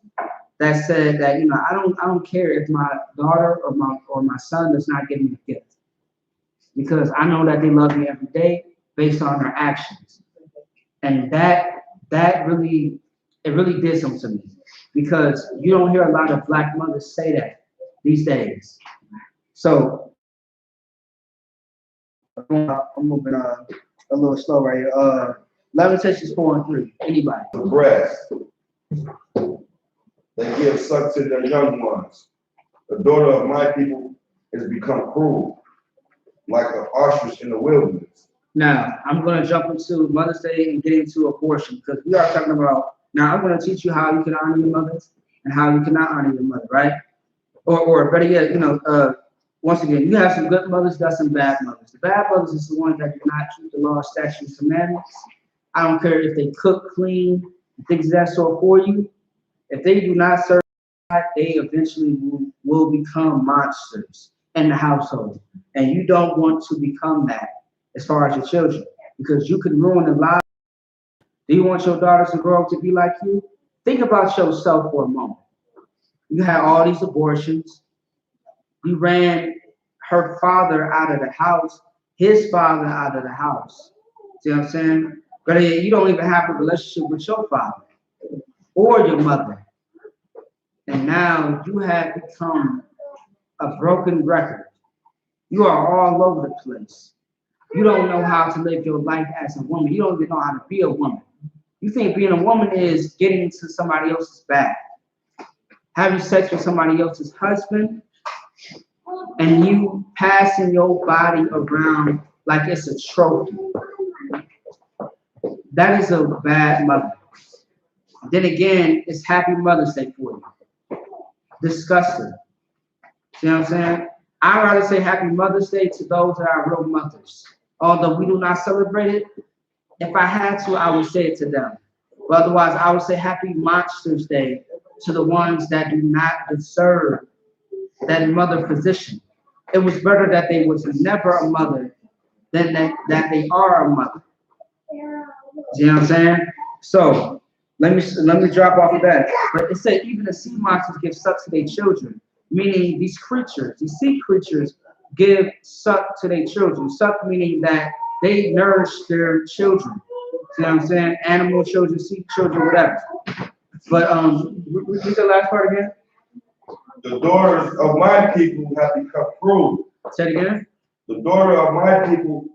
that said that, you know, I don't care if my daughter or my son does not give me a gift, because I know that they love me every day based on their actions. And that really did something to me, because you don't hear a lot of Black mothers say that these days. So I'm moving a little slow right here. Lamentations 4:3. Anybody? The breast. They give suck to their young ones. The daughter of my people has become cruel, like an ostrich in the wilderness. Now, I'm going to jump into Mother's Day and get into abortion because we are talking about, now I'm going to teach you how you can honor your mothers and how you cannot honor your mother, right? Or better yet, once again, you have some good mothers, got some bad mothers. The bad mothers is the ones that do not keep the law, statutes, commandments. I don't care if they cook, clean, things of that sort for you. If they do not serve God, they eventually will become monsters in the household. And you don't want to become that as far as your children, because you can ruin their lives. Do you want your daughters to grow up to be like you? Think about yourself for a moment. You had all these abortions. You ran her father out of the house, his father out of the house. See what I'm saying? But you don't even have a relationship with your father or your mother. And now you have become a broken record. You are all over the place. You don't know how to live your life as a woman. You don't even know how to be a woman. You think being a woman is getting into somebody else's bag, having sex with somebody else's husband, and you passing your body around like it's a trophy. That is a bad mother. Then again, it's Happy Mother's Day for you. Disgusting. See what I'm saying? I'd rather say Happy Mother's Day to those that are real mothers. Although we do not celebrate it, if I had to, I would say it to them. But otherwise, I would say Happy Monsters Day to the ones that do not deserve that mother position. It was better that they was never a mother than that they are a mother. See what I'm saying? So let me drop off of that. But it said even the sea monsters give suck to their children, meaning these creatures, these sea creatures give suck to their children. Suck meaning that they nourish their children. See what I'm saying? Animal children, sea children, whatever. But repeat the last part again. The daughters of my people have become cruel. Say it again. The daughter of my people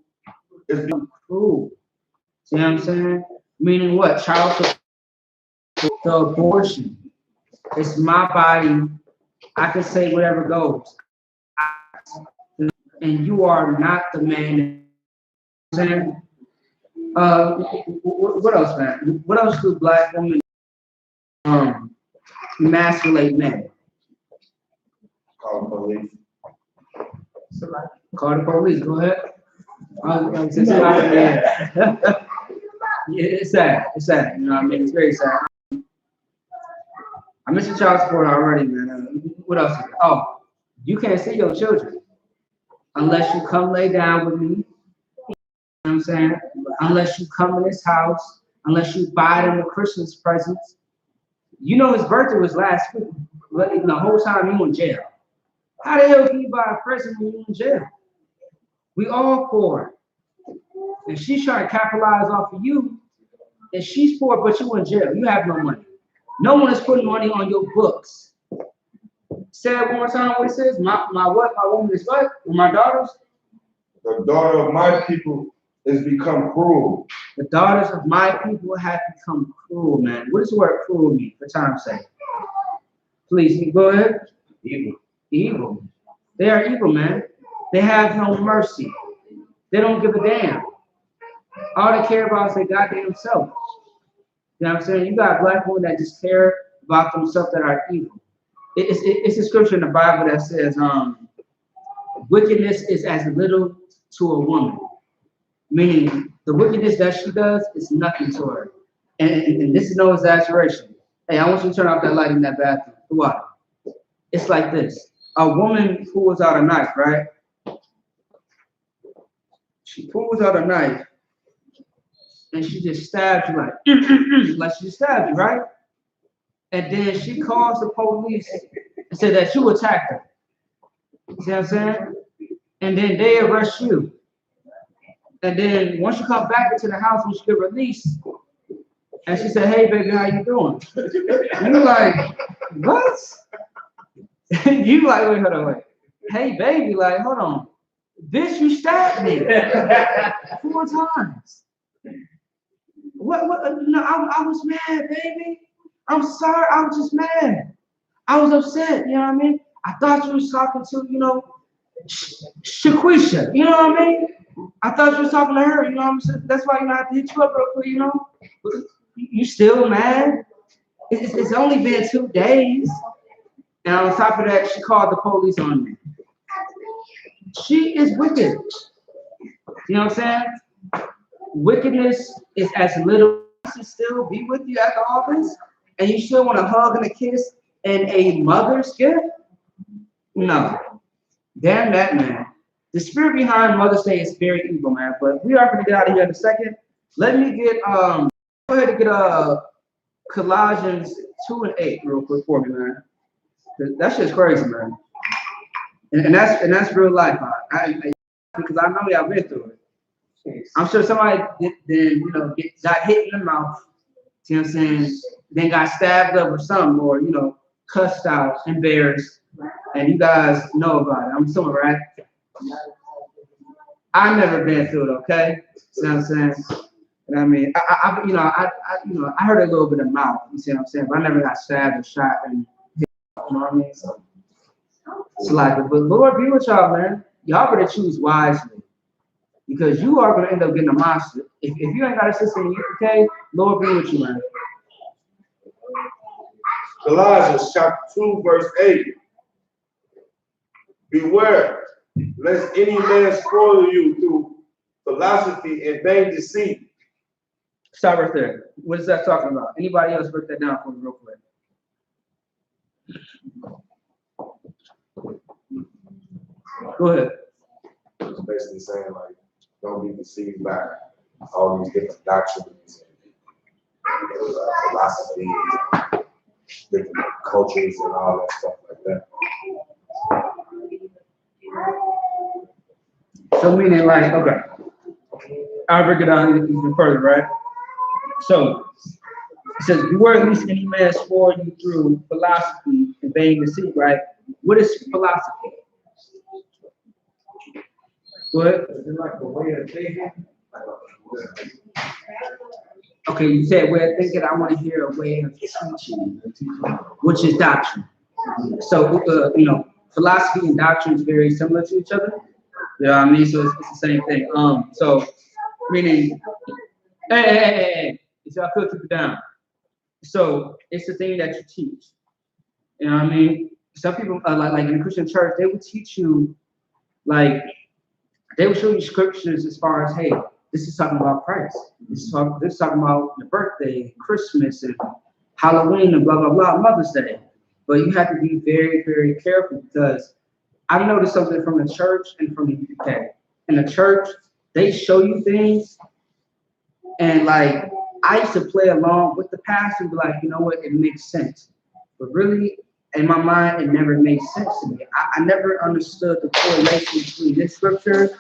is become cruel. See what I'm saying? Meaning what? Child support, the abortion. It's my body. I can say whatever goes. And you are not the man. Saying, what else, man? What else do black women emasculate men? Call the police. Call the police. Go ahead. Yeah, it's sad. It's sad. You know what I mean? It's very sad. I mentioned child support already, man. What else? Oh, you can't see your children unless you come lay down with me. You know what I'm saying? Unless you come in his house, unless you buy them a Christmas presents. You know his birthday was last week, but the whole time you in jail. How the hell can you buy a present when you're in jail? We all poor. And she's trying to capitalize off of you, and she's poor, but you in jail. You have no money. No one is putting money on your books. Say it one more time what it says. My what? My woman is what? Or my daughters? The daughter of my people has become cruel. The daughters of my people have become cruel, man. What does the word cruel mean, for time's sake? Please, go ahead. Evil. Evil. They are evil, man. They have no mercy. They don't give a damn. All they care about is their goddamn self. You know what I'm saying? You got black women that just care about themselves that are evil. It's a scripture in the Bible that says, wickedness is as little to a woman. Meaning, the wickedness that she does is nothing to her. And this is no exaggeration. Hey, I want you to turn off that light in that bathroom. What? It's like this. A woman pulls out a knife, right? She pulls out a knife, and she just stabs you like she stabbed you, right? And then she calls the police and said that you attacked her. See what I'm saying? And then they arrest you. And then once you come back into the house, when she get released, and she said, "Hey, baby, how you doing?" You're like, "What?" You like, wait, hold on, wait. Hey, baby, like, hold on. Bitch, you stabbed me 4 times. What, no, I was mad, baby. I'm sorry, I was just mad. I was upset, you know what I mean? I thought you was talking to, you know, Shaquisha, you know what I mean? I thought you was talking to her, you know what I'm saying? That's why, you know, I had to hit you up real quick, you know? You still mad? It's only been 2 days. And on top of that, she called the police on me. She is wicked. You know what I'm saying? Wickedness is as little as still be with you at the office, and you still want a hug and a kiss and a mother's gift? No. Damn that, man. The spirit behind Mother's Day is very evil, man. But we are going to get out of here in a second. Let me get go ahead and get Colossians 2:8 real quick for me, man. That shit's crazy, man. And that's real life, man. Because I know y'all been through it. I'm sure somebody then got hit in the mouth. You know what I'm saying? Then got stabbed up or something, or cussed out, embarrassed, and you guys know about it. I'm assuming, right? I've never been through it. Okay, see what I'm saying? And I mean, I heard a little bit of mouth. You see what I'm saying? But I never got stabbed or shot and hit. You know what I mean? So it's like, but Lord be with y'all, man. Y'all better choose wisely, because you are gonna end up getting a monster. If you ain't got a sister in the UK, Lord be with you, man. Colossians chapter 2, verse 8. Beware, lest any man spoil you through philosophy and vain deceit. Stop right there. What is that talking about? Anybody else break that down for me real quick? Go ahead. It's basically saying, like, don't be deceived by all these different doctrines and philosophies, different cultures and all that stuff like that. So meaning, like, okay, I'll break it down even further, right? So it says, beware lest any man spoil you through philosophy and vain deceit, right? What is philosophy? What? Is it like a way of thinking? Okay, you said way of thinking. I want to hear a way of teaching, which is doctrine. So, philosophy and doctrine is very similar to each other. You know what I mean? So it's the same thing. So meaning, hey, if y'all could keep it down. So it's the thing that you teach. You know what I mean? Some people, like in the Christian church, they would teach you, like, they would show you scriptures as far as, hey, this is talking about Christ. This is talking about your birthday, Christmas, and Halloween, and blah, blah, blah, Mother's Day. But you have to be very, very careful, because I've noticed something from the church and from the UK. In the church, they show you things, and like, I used to play along with the pastor and be like, you know what, it makes sense. But really, in my mind, it never made sense to me. I never understood the correlation between this scripture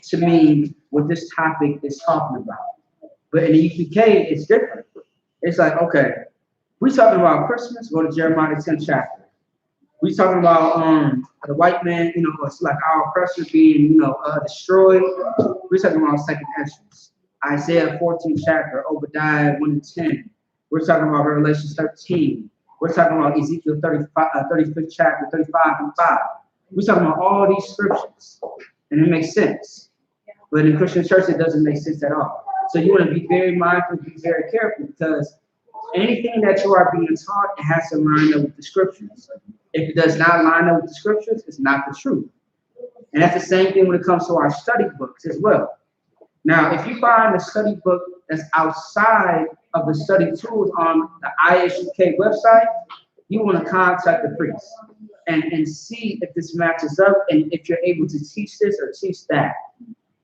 to mean what this topic is talking about. But in the U.K., it's different. It's like, okay, we talking about Christmas, go to Jeremiah 10th chapter. We talking about the white man, it's like our oppressor being, destroyed. We're talking about second entrance. Isaiah 14th chapter, Obadiah 1 and 10. We're talking about Revelation 13. We're talking about Ezekiel 35th chapter, 35 and 5. We're talking about all these scriptures, and it makes sense. But in Christian church, it doesn't make sense at all. So you want to be very mindful, be very careful, because anything that you are being taught, it has to line up with the scriptures. If it does not line up with the scriptures, it's not the truth. And that's the same thing when it comes to our study books as well. Now, if you find a study book that's outside of the study tools on the I.S.U.P.K website, you want to contact the priest and see if this matches up and if you're able to teach this or teach that.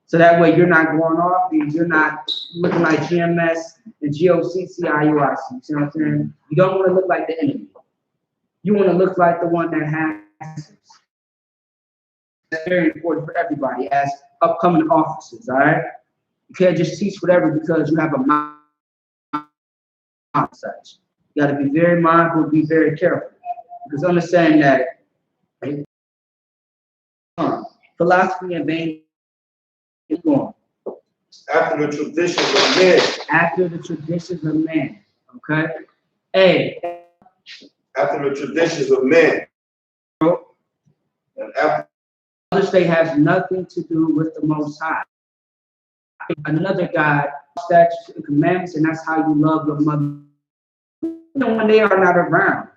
So that way you're not going off and you're not looking like GMS and GOCCIUIC. You see what I'm saying? You don't want to look like the enemy. You want to look like the one that has answers. That's very important for everybody as upcoming officers, all right? You can't just teach whatever because you have a mind such. You got to be very mindful, be very careful. Because understand that philosophy and vain. After the traditions of men. After the traditions of men. Okay? A. After the traditions of men. And after Mother's Day has nothing to do with the Most High. Another God, statutes and commandments, and that's how you love your mother. Even when they are not around.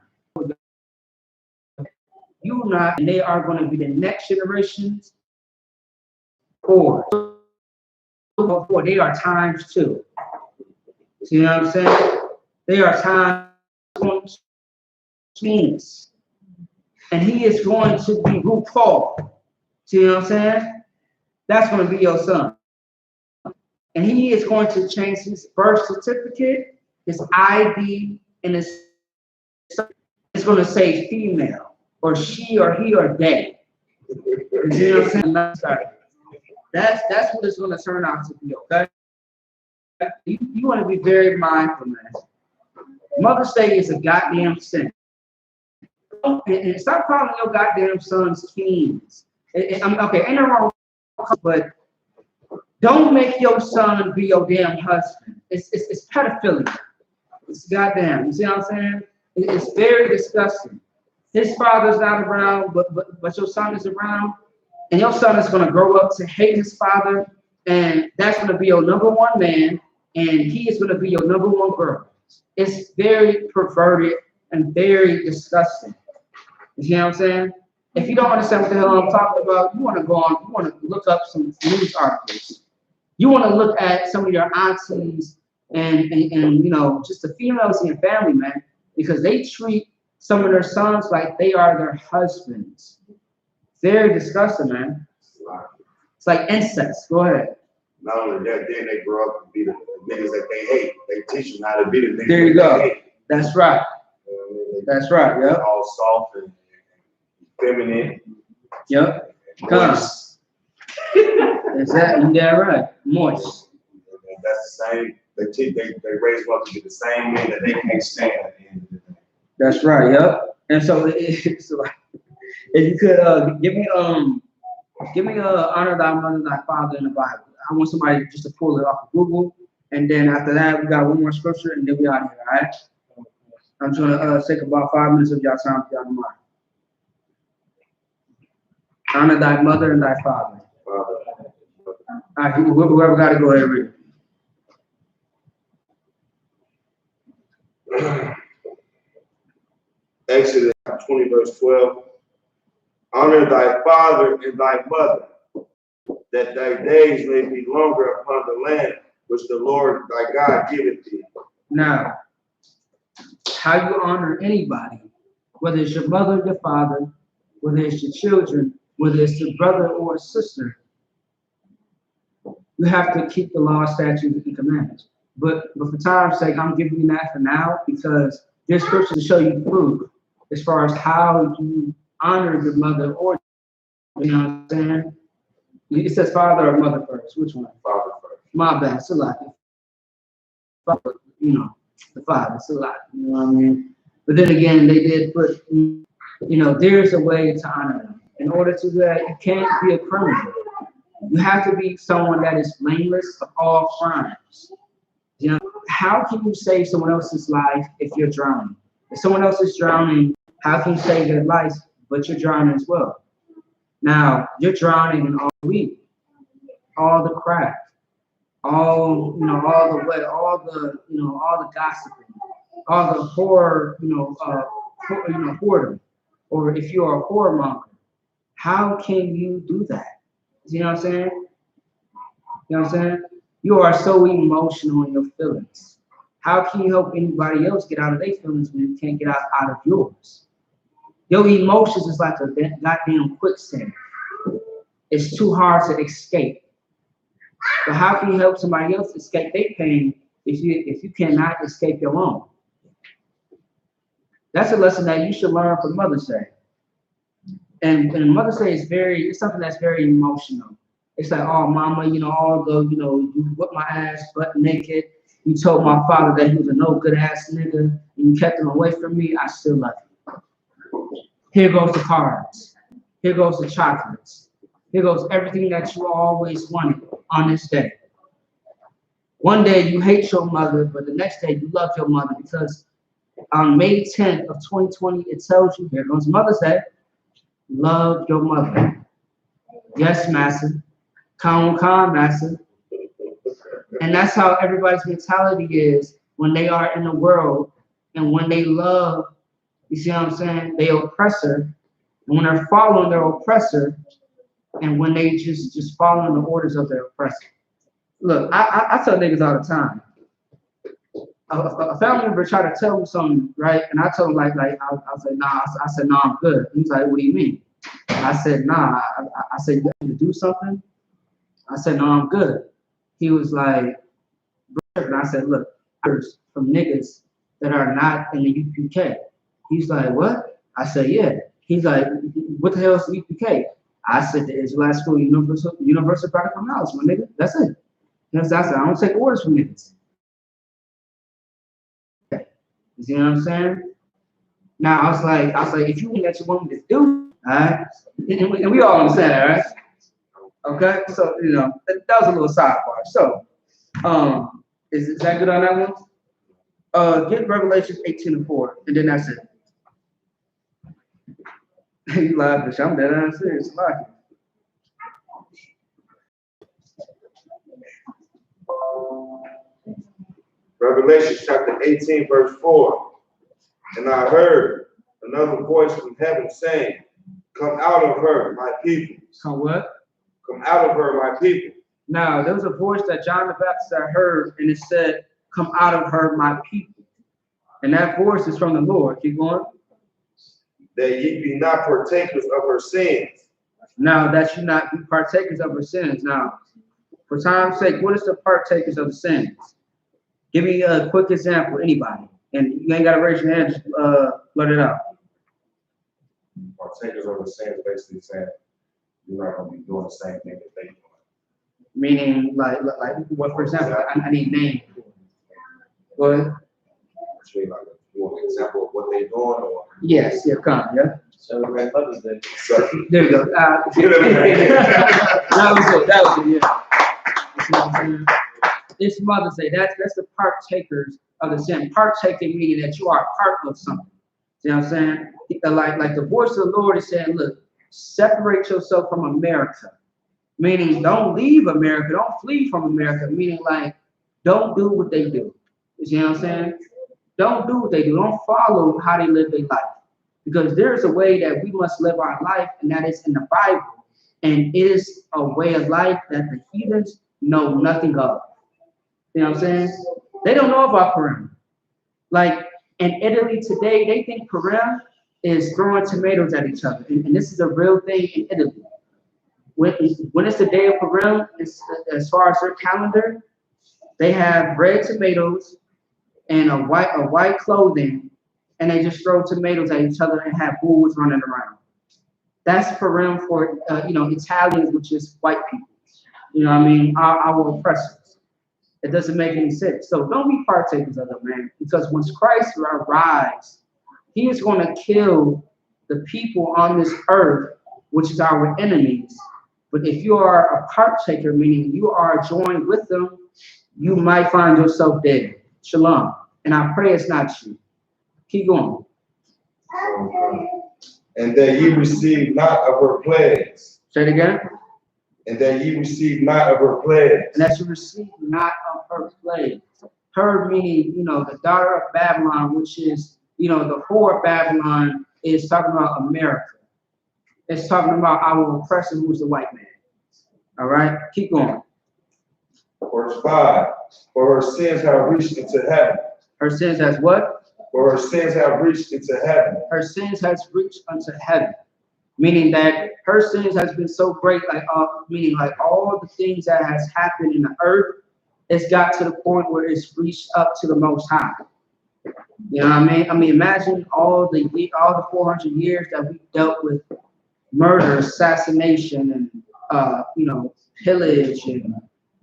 You not, and they are going to be the next generations. Or they are times two. See what I'm saying? They are times means. And he is going to be RuPaul. See what I'm saying? That's going to be your son. And he is going to change his birth certificate, his ID, and his it's going to say female, or she, or he, or they. You see what I'm saying? That's what it's going to turn out to be, okay? You want to be very mindful, man. Mother's Day is a goddamn sin. And stop calling your goddamn sons kings. Okay, ain't no wrong, but don't make your son be your damn husband. It's pedophilia. It's goddamn. You see what I'm saying? It's very disgusting. His father's not around, but your son is around, and your son is gonna grow up to hate his father, and that's gonna be your number one man, and he is gonna be your number one girl. It's very perverted and very disgusting. You see what I'm saying? If you don't understand what the hell I'm talking about, you want to go on, you want to look up some news articles. You want to look at some of your aunties and you know, just the females in your family, man, because they treat some of their sons like they are their husbands. Very disgusting, man. It's like incest. Go ahead. not only that, then they grow up to be the niggas that they hate. They teach them how to be the niggas there you that go. they hate. That's right. That's right. Yep. All soft and feminine. Yep. Come. Exactly. Yeah, right. Moist. And that's the same. They raise them up to be the same men that they can't stand at the end of the day. That's right. Yep. And so it's like, if you could give me honor thy mother, thy father in the Bible. I want somebody just to pull it off of Google, and then after that we got one more scripture, and then we out here. All right. I'm trying to take about 5 minutes of y'all time if y'all don't mind. Honor thy mother and thy father. All right, whoever got to go ahead and read it. Exodus 20, verse 12. Honor thy father and thy mother, that thy days may be longer upon the land which the Lord thy God giveth thee. Now, how you honor anybody, whether it's your mother, your father, whether it's your children, whether it's your brother or sister, you have to keep the law, statutes, and commandments. But for time's sake, I'm giving you that for now because there's scripture to show you proof as far as how you honor your mother or, you know what I'm saying? It says father or mother first. Which one? Father first. My bad. It's a lot. Father, you know, the father. It's a lot. You know what I mean? But then again, they did put, you know, there's a way to honor them. In order to do that, you can't be a criminal. You have to be someone that is blameless of all crimes. You know, how can you save someone else's life if you're drowning? If someone else is drowning, how can you save their life, but you're drowning as well? Now, you're drowning in all the weed, all the crap, all, you know, all the wet, all the, you know, all the gossiping, all the horror, whoredom, or if you're a whoremonger, how can you do that? You know what I'm saying? You know what I'm saying? You are so emotional in your feelings. How can you help anybody else get out of their feelings when you can't get out of yours? Your emotions is like a goddamn quicksand. It's too hard to escape. But how can you help somebody else escape their pain if you cannot escape your own? That's a lesson that you should learn from Mother's Day. And Mother's Day is it's something that's very emotional. It's like, oh, mama, you know, although, you know, you whipped my ass butt naked, you told my father that he was a no good ass nigga, and you kept him away from me, I still love you. Here goes the cards. Here goes the chocolates. Here goes everything that you always wanted on this day. One day you hate your mother, but the next day you love your mother because on May 10th of 2020, it tells you, here goes Mother's Day, love your mother. Yes, Master. Con, Master. And that's how everybody's mentality is when they are in the world and when they love, you see what I'm saying? They oppressor. And when they're following their oppressor and when they just following the orders of their oppressor. Look, I tell niggas all the time. A family member tried to tell me something, right? And I told him I said, nah. I said, nah, I'm good. He's like, what do you mean? I said, nah. I said, you got to do something? I said, no, I'm good. He was like, and I said, look, there's from niggas that are not in the U.P.K. He's like, what? I said, yeah. He's like, what the hell is the U.P.K? I said, the Israelite School Universal Practical Knowledge, my nigga. That's it. I said, I don't take orders from niggas. You see what I'm saying? Now I was like, if you think that you want me to do, all right, and we all understand that, right? Okay, so that was a little sidebar. So, is that good on that one? Get Revelation 18:4, and then that's it. You lied, bitch. I'm dead ass serious. Like it. Revelation chapter 18, verse 4. And I heard another voice from heaven saying, come out of her, my people. Come what? Come out of her, my people. Now, there was a voice that John the Baptist had heard, and it said, come out of her, my people. And that voice is from the Lord. Keep going. That ye be not partakers of her sins. Now, that you not be partakers of her sins. Now, for time's sake, what is the partakers of the sins? Give me a quick example, anybody. And you ain't got to raise your hand, just let it out. Partakers of the sins basically saying you're not going to be doing the same thing that they doing. Meaning, like what, for example, I need names. Go ahead. Actually, like an example of what they doing or? Yes, yeah, come, yeah. So Red Mother's Day. There you go. That was it, yeah. It's Mother's Day. That's the partakers of the sin. Partaking meaning that you are a part of something. See what I'm saying? Like the voice of the Lord is saying, look, separate yourself from America. Meaning don't leave America, don't flee from America, meaning like don't do what they do. You see what I'm saying? Don't do what they do. Don't follow how they live their life. Because there's a way that we must live our life, and that is in the Bible. And it is a way of life that the heathens know nothing of. You know what I'm saying? They don't know about Purim. Like in Italy today, they think Purim is throwing tomatoes at each other. And this is a real thing in Italy. When it's the day of Purim, as far as their calendar, they have red tomatoes and a white clothing, and they just throw tomatoes at each other and have bulls running around. That's Purim for Italians, which is white people. You know what I mean? Our oppressors. It doesn't make any sense. So don't be partakers of it, man. Because once Christ arrives, he is going to kill the people on this earth, which is our enemies. But if you are a partaker, meaning you are joined with them, you might find yourself dead. Shalom. And I pray it's not you. Keep going. And that ye receive not of her plagues. Say it again. And that ye receive not of her plagues. And that you receive not of her plagues. Her meaning, the daughter of Babylon, which is, the whore of Babylon is talking about America. It's talking about our oppressor, who's the white man. All right, keep going. Verse 5. For her sins have reached into heaven. Her sins has what? For her sins have reached into heaven. Her sins has reached unto heaven. Meaning that her sins has been so great, meaning all the things that has happened in the earth, it's got to the point where it's reached up to the Most High. You know what I mean? I mean, imagine all the 400 years that we dealt with murder, assassination, and pillage, and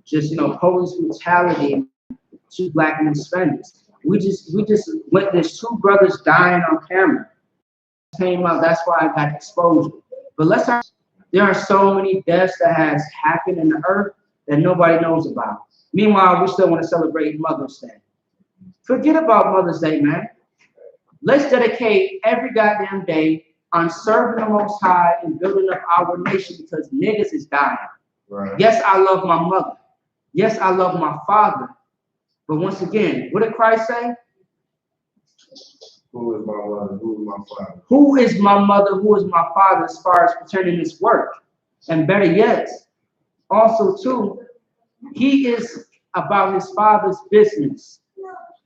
just police brutality to black men Spaniards. We just witnessed two brothers dying on camera. Came out, that's why I got exposure. But let's There are so many deaths that has happened in the earth that nobody knows about. Meanwhile, we still want to celebrate Mother's Day. Forget about Mother's Day, man. Let's dedicate every goddamn day on serving the Most High and building up our nation because niggas is dying. Right. Yes, I love my mother. Yes, I love my father. But once again, what did Christ say? Who is my mother? Who is my father? Who is my mother? Who is my father as far as pertaining this work? And better yet, also too, he is about his father's business.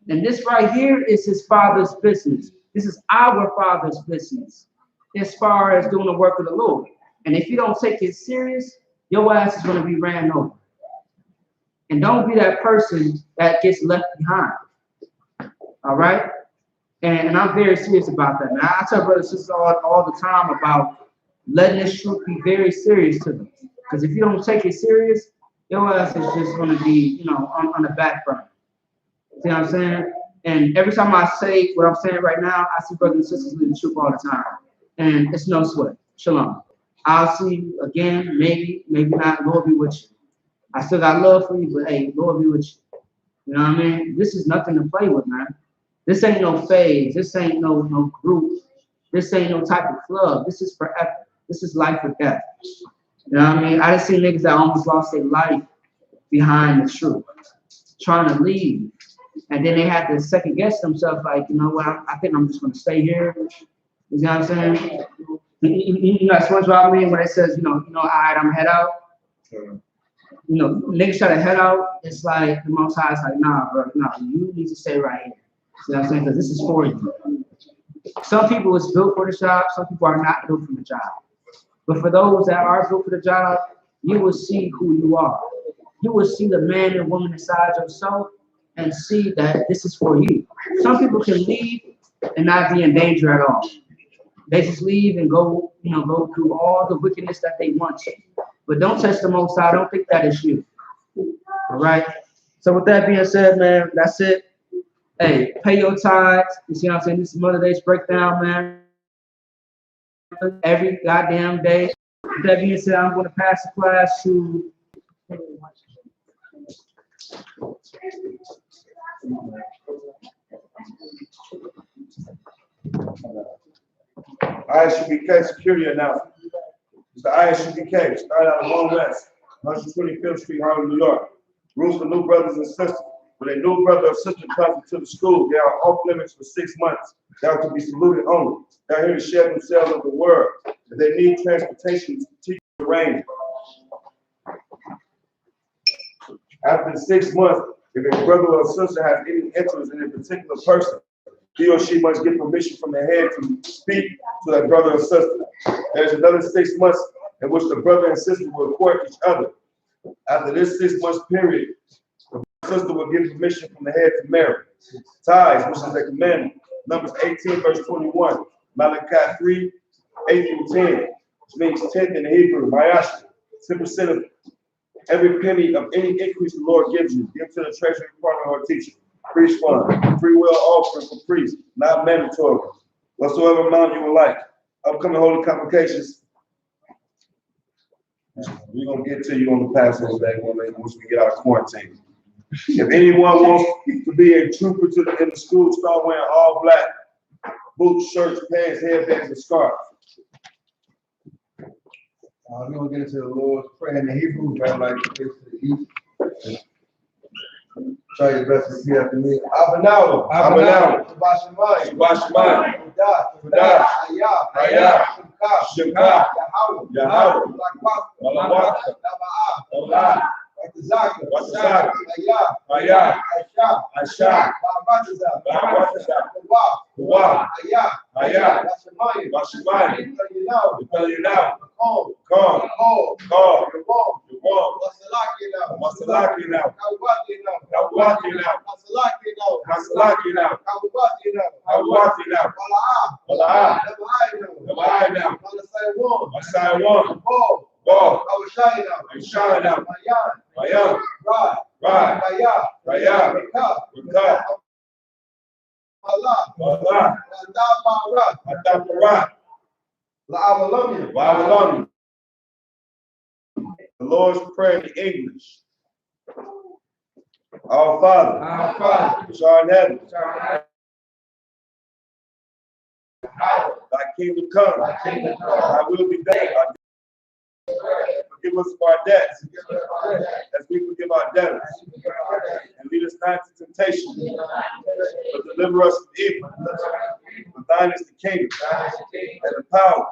And this right here is his father's business. This is our father's business as far as doing the work of the Lord. And if you don't take it serious, your ass is going to be ran over. And don't be that person that gets left behind. All right? And I'm very serious about that. Now, I tell brothers and sisters all the time about letting this truth be very serious to them. Because if you don't take it serious, your ass is just going to be, on the back burner. See what I'm saying? And every time I say what I'm saying right now, I see brothers and sisters living the truth all the time. And it's no sweat. Shalom. I'll see you again, maybe not. Lord be with you. I still got love for you, but hey, Lord be with you. You know what I mean? This is nothing to play with, man. This ain't no phase. This ain't no group. This ain't no type of club. This is forever. This is life or death. You know what I mean? I done seen niggas that almost lost their life behind the truth, trying to leave. And then they had to second guess themselves, like, you know what, I think I'm just going to stay here. You know what I'm saying? You know, SpongeBob, I mean, when it says, all right, I'm head out. Niggas try to head out. It's like the Most High is like, nah, bro, no, you need to stay right here. You know what I'm saying? Because this is for you. Some people is built for the job. Some people are not built for the job. But for those that are built for the job, you will see who you are. You will see the man and woman inside yourself and see that this is for you. Some people can leave and not be in danger at all. They just leave and go through all the wickedness that they want to. But don't test the Most High. I don't think that is you. All right? So with that being said, man, that's it. Hey, pay your tithes. You see what I'm saying? This is Mother Day's breakdown, man. Every goddamn day. With that being said, I'm going to pass the class to... I.S.U.P.K security announcement. It's the I.S.U.P.K. Started out of Long West, 125th Street, Harlem, New York. Rules for new brothers and sisters. When a new brother or sister comes into the school, they are off limits for 6 months. They are to be saluted only. They are here to share themselves with the world. If they need transportation, teach the range. After 6 months, if a brother or sister has any interest in a particular person, he or she must get permission from the head to speak to that brother or sister. There's another 6 months in which the brother and sister will court each other. After this 6 months period, the sister will give permission from the head to marry. Tithes, which is a commandment. Numbers 18, verse 21. Malachi 3, 8 through 10, which means 10th in Hebrew, YAHANNA. 10% of every penny of any increase the Lord gives you. Give to the treasury department or teacher. Priest fund, free will offering for priests, not mandatory. Whatsoever amount you would like. Upcoming holy convocations. We're going to get to you on the Passover day once we get out of quarantine. If anyone wants to be a trooper in the school, start wearing all black. Boots, shirts, pants, headbands, and scarves. We're going to get into the Lord's Prayer in the Hebrew, right? Like the face to the east. Try your best to repeat after me. Abanao. Shabbat Shemayim. Udah. Ayah. Shimka. Yahweh. Malawaka. Naba'ah. Watazaka. Ayah. Aisha. Kuwa. Ayah. Washemayim. Tell you now. Come. Wasalaki now. Kawaki now. Wala'ah. Naba'ah now. Masai one. Go. Aisha now. Mayan. Rad. Raya. Rika. Allah. Adabarat. Wa'awalam. The Lord's Prayer in English. Our Father, which art in heaven, thy kingdom come, thy will be done. Forgive us for our debts, as we forgive our debtors. And lead us not into temptation, but deliver us from evil. For thine is the kingdom, and the power,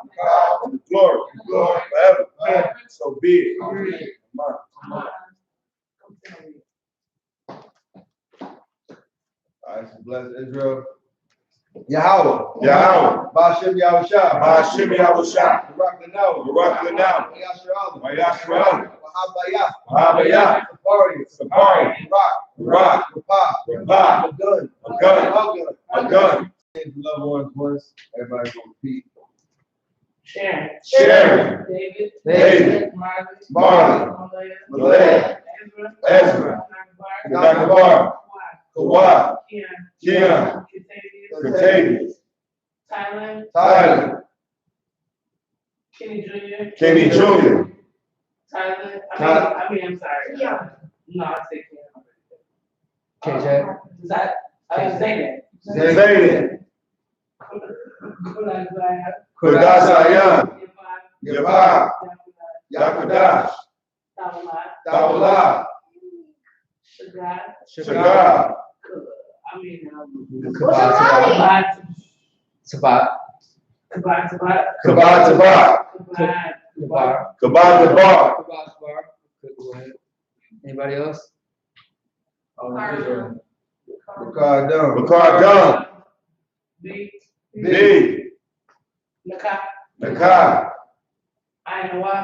and the glory, forever. So be it. Amen. All right, so bless Israel. Yahweh. Yahweh. Ba'ashem Yahushua. I.S.U.P.K. Barak Lanao. YAHANNA. Mahabaya. Safari. Rock. Rapah. A gun. Loved ones. Everybody gonna repeat. Sharon. David. Marley. Malaya. Ezra. Nagabar. Kawhi. Keon. Contagious. Tyler. Kenny Jr. Tyler. I'm sorry. Yeah. No, I said Kenny. KJ. I didn't say Zayden. that. Kudasayan. Yavah. Yakadash. Dawala. Shagar. Sabat. Kabad. Go ahead. Anybody else? Bakar Dunn. Bakar B. B. Nakai. Anawa.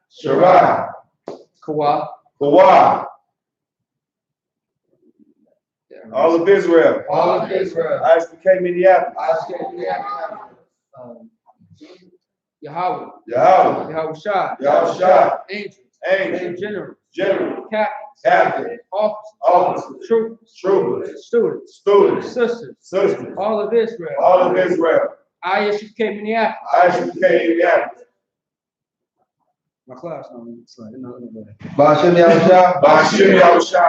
Shirai. Kawa. Kawhi. All of Israel. All of Israel. I.S.U.P.K. Minneapolis. Yahweh. Yahweh. Yahushua. Yahushua. Angels. Angel. General. Captain. Captain. Officer. Troopers. Students. Sisters. All of Israel. All of Israel. I.S.U.P.K. Minneapolis. I.S.U.P.K. Minneapolis. My class. Ba'ashem Yahushua.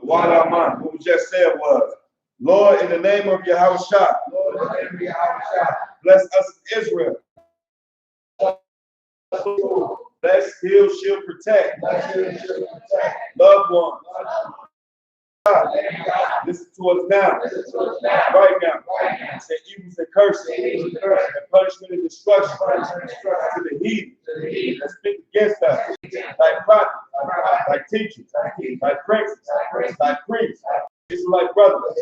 What we just said was, Lord, in the name of Yahushua, bless us in Israel. Bless, heal, shield, protect. Loved ones. Listen to us now. Right now. Say evils and curses. And punishment and destruction to the heathen that speak against us. Like prophets, like teachers, like princes, like priests, Israelite brothers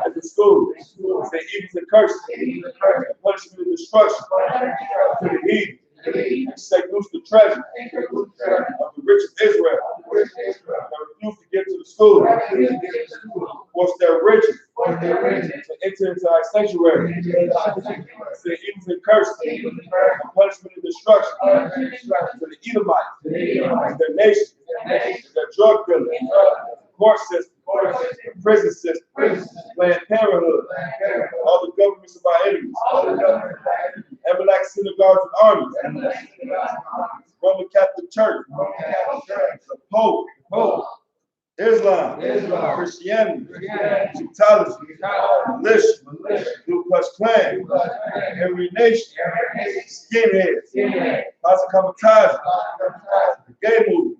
at the school. Say evils and curses and punishment and destruction to the heathen. Say loose the treasure of the rich of Israel that refuse to get to the school. Force their riches to enter into our sanctuary. Say evils and curses and punishment and destruction to the Edomites, their nation, their drug dealers, court system, prison system, Planned Parenthood, all the governments of our enemies, everlasting synagogues and armies, Roman Catholic Church, the Pope, Islam, Christianity, Egyptology, militia, Ku Klux Klan, every nation, skinheads, House of Kamikaze, the gay movement,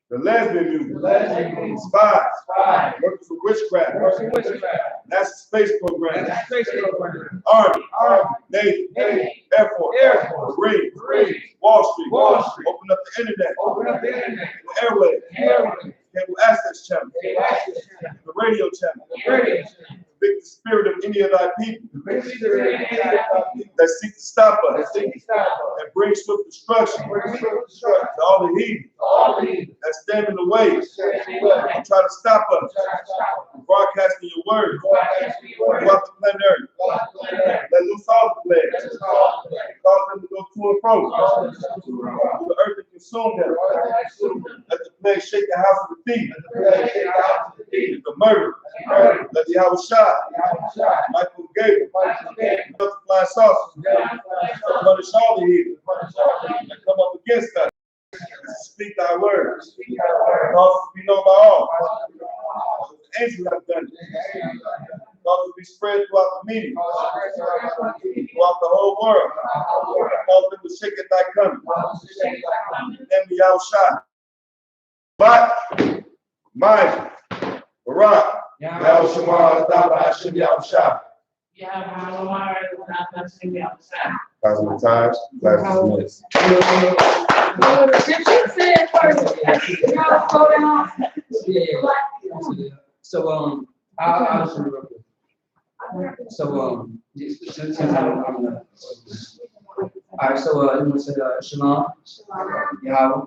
the lesbian movement, spies, workers of witchcraft, NASA space program, Army, Navy, Air Force, Marine, Wall Street, open up the internet, the airwaves, cable access channel, the radio channel, convict the spirit of any of thy people that seek to stop us and bring swift destruction to all the heathen that stand in the way and try to stop us from broadcasting your word throughout the planet Earth. Let loose all the plagues, cause them to go to and fro the earth and consume them. Let the plague shake the house of the thief, the murder. Let the Yahushua, Michael Gabriel, multiply sauces, punish all the heathen that come against us. Speak thy words. Cause us to be known by all. The angels have done it. Cause us to be spread throughout the meeting. Throughout the whole world. Cause them to shake at thy coming. Then be outshot. But, mind, Barak, Yahweh Shema, Hashem Yahushua. Cosmic times, minutes. So, I'll show you real quick. So, since I'm all right, so, I'm gonna say, Shalom, Yahweh,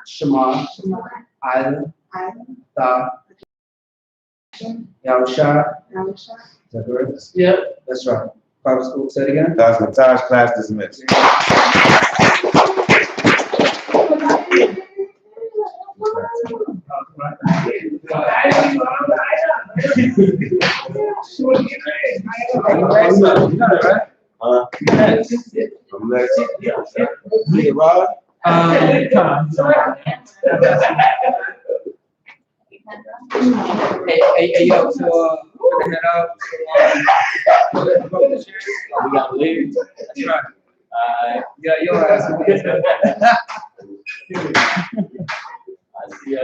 Shema, Ida, Ta, Yahusha. Is that correct? Yep. That's right. Bible school, say it again. Cosmic times, class dismissed. I'm next. Hey, Rod. Hey, yo, so, figure that out. We got to leave. That's right. Yeah, your ass. I see